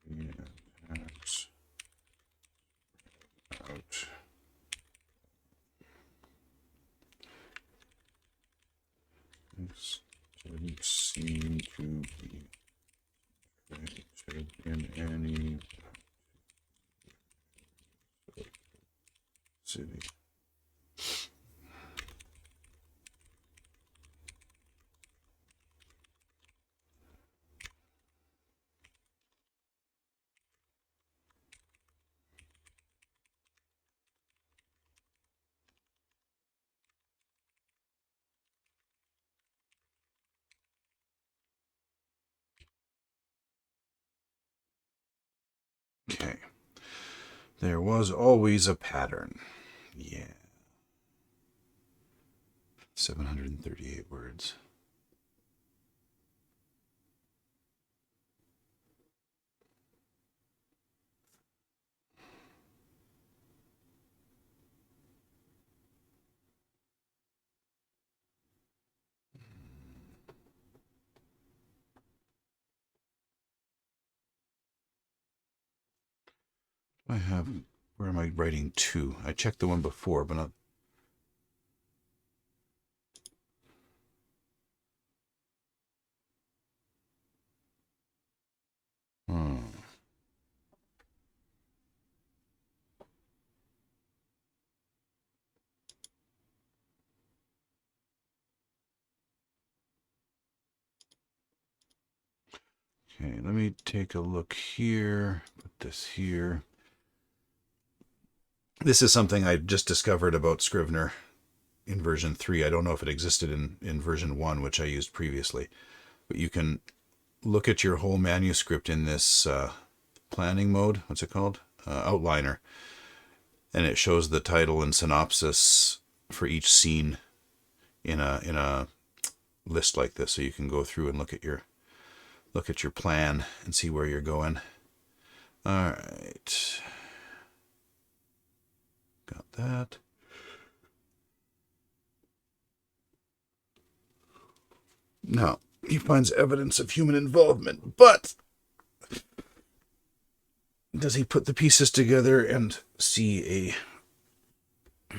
The attacks out. This didn't seem to be affected in any city. There was always a pattern. Yeah. 738 words. I have, where am I writing to? I checked the one before, but not. Hmm. Okay, let me take a look here. Put this here. This is something I just discovered about Scrivener in version 3. I don't know if it existed in version 1, which I used previously. But you can look at your whole manuscript in this planning mode. What's it called? Outliner. And it shows the title and synopsis for each scene in a list like this. So you can go through and look at your plan and see where you're going. All right. Got that. Now, he finds evidence of human involvement, but does he put the pieces together and see a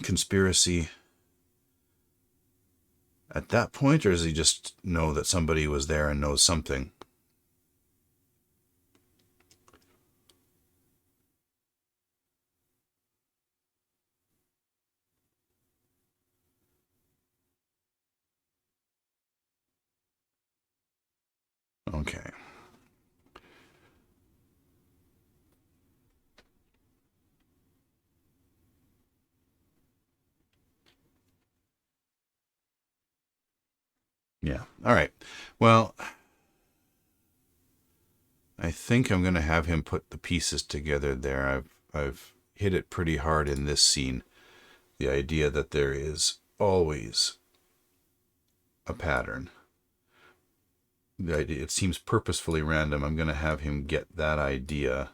conspiracy at that point, or does he just know that somebody was there and knows something? Okay. Yeah. All right. Well, I think I'm going to have him put the pieces together there. I've hit it pretty hard in this scene. The idea that there is always a pattern. The idea, it seems purposefully random. I'm going to have him get that idea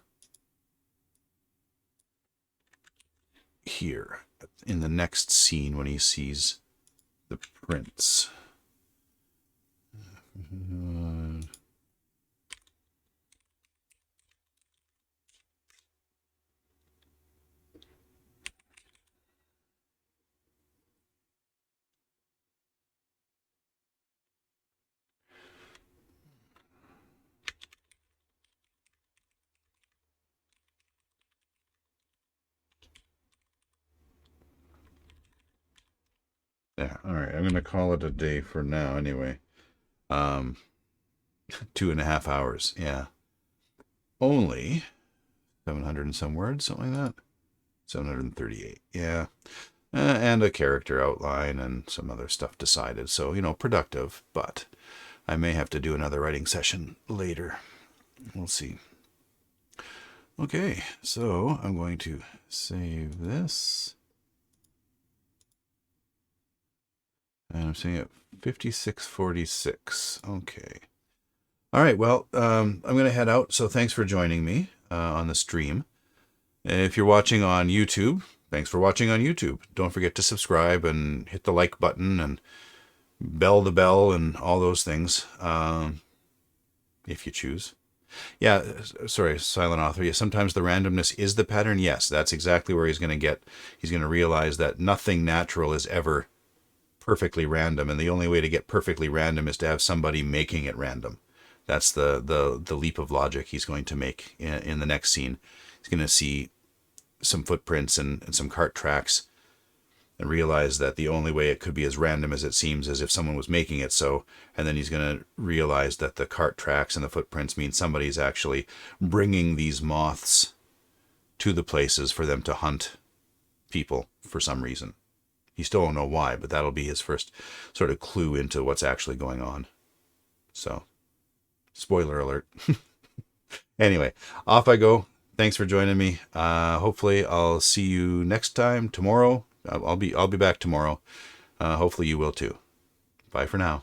here in the next scene when he sees the prince. Yeah, all right. I'm going to call it a day for now anyway. 2.5 hours. Yeah. Only 700 and some words, something like that. 738. Yeah. And a character outline and some other stuff decided. So, productive, but I may have to do another writing session later. We'll see. Okay, so I'm going to save this. And I'm seeing it 5646. Okay. All right, well, I'm going to head out. So thanks for joining me on the stream. If you're watching on YouTube, thanks for watching on YouTube. Don't forget to subscribe and hit the like button and bell the bell and all those things, if you choose. Yeah, sorry, silent author. Yeah, sometimes the randomness is the pattern. Yes, that's exactly where he's going to realize that nothing natural is ever perfectly random, and the only way to get perfectly random is to have somebody making it random. That's the leap of logic he's going to make in the next scene. He's going to see some footprints and some cart tracks and realize that the only way it could be as random as it seems is if someone was making it so. And then he's going to realize that the cart tracks and the footprints mean somebody's actually bringing these moths to the places for them to hunt people for some reason. He still don't know why, but that'll be his first sort of clue into what's actually going on. So, spoiler alert. Anyway, off I go. Thanks for joining me. Hopefully I'll see you next time tomorrow. I'll be back tomorrow. Hopefully you will too. Bye for now.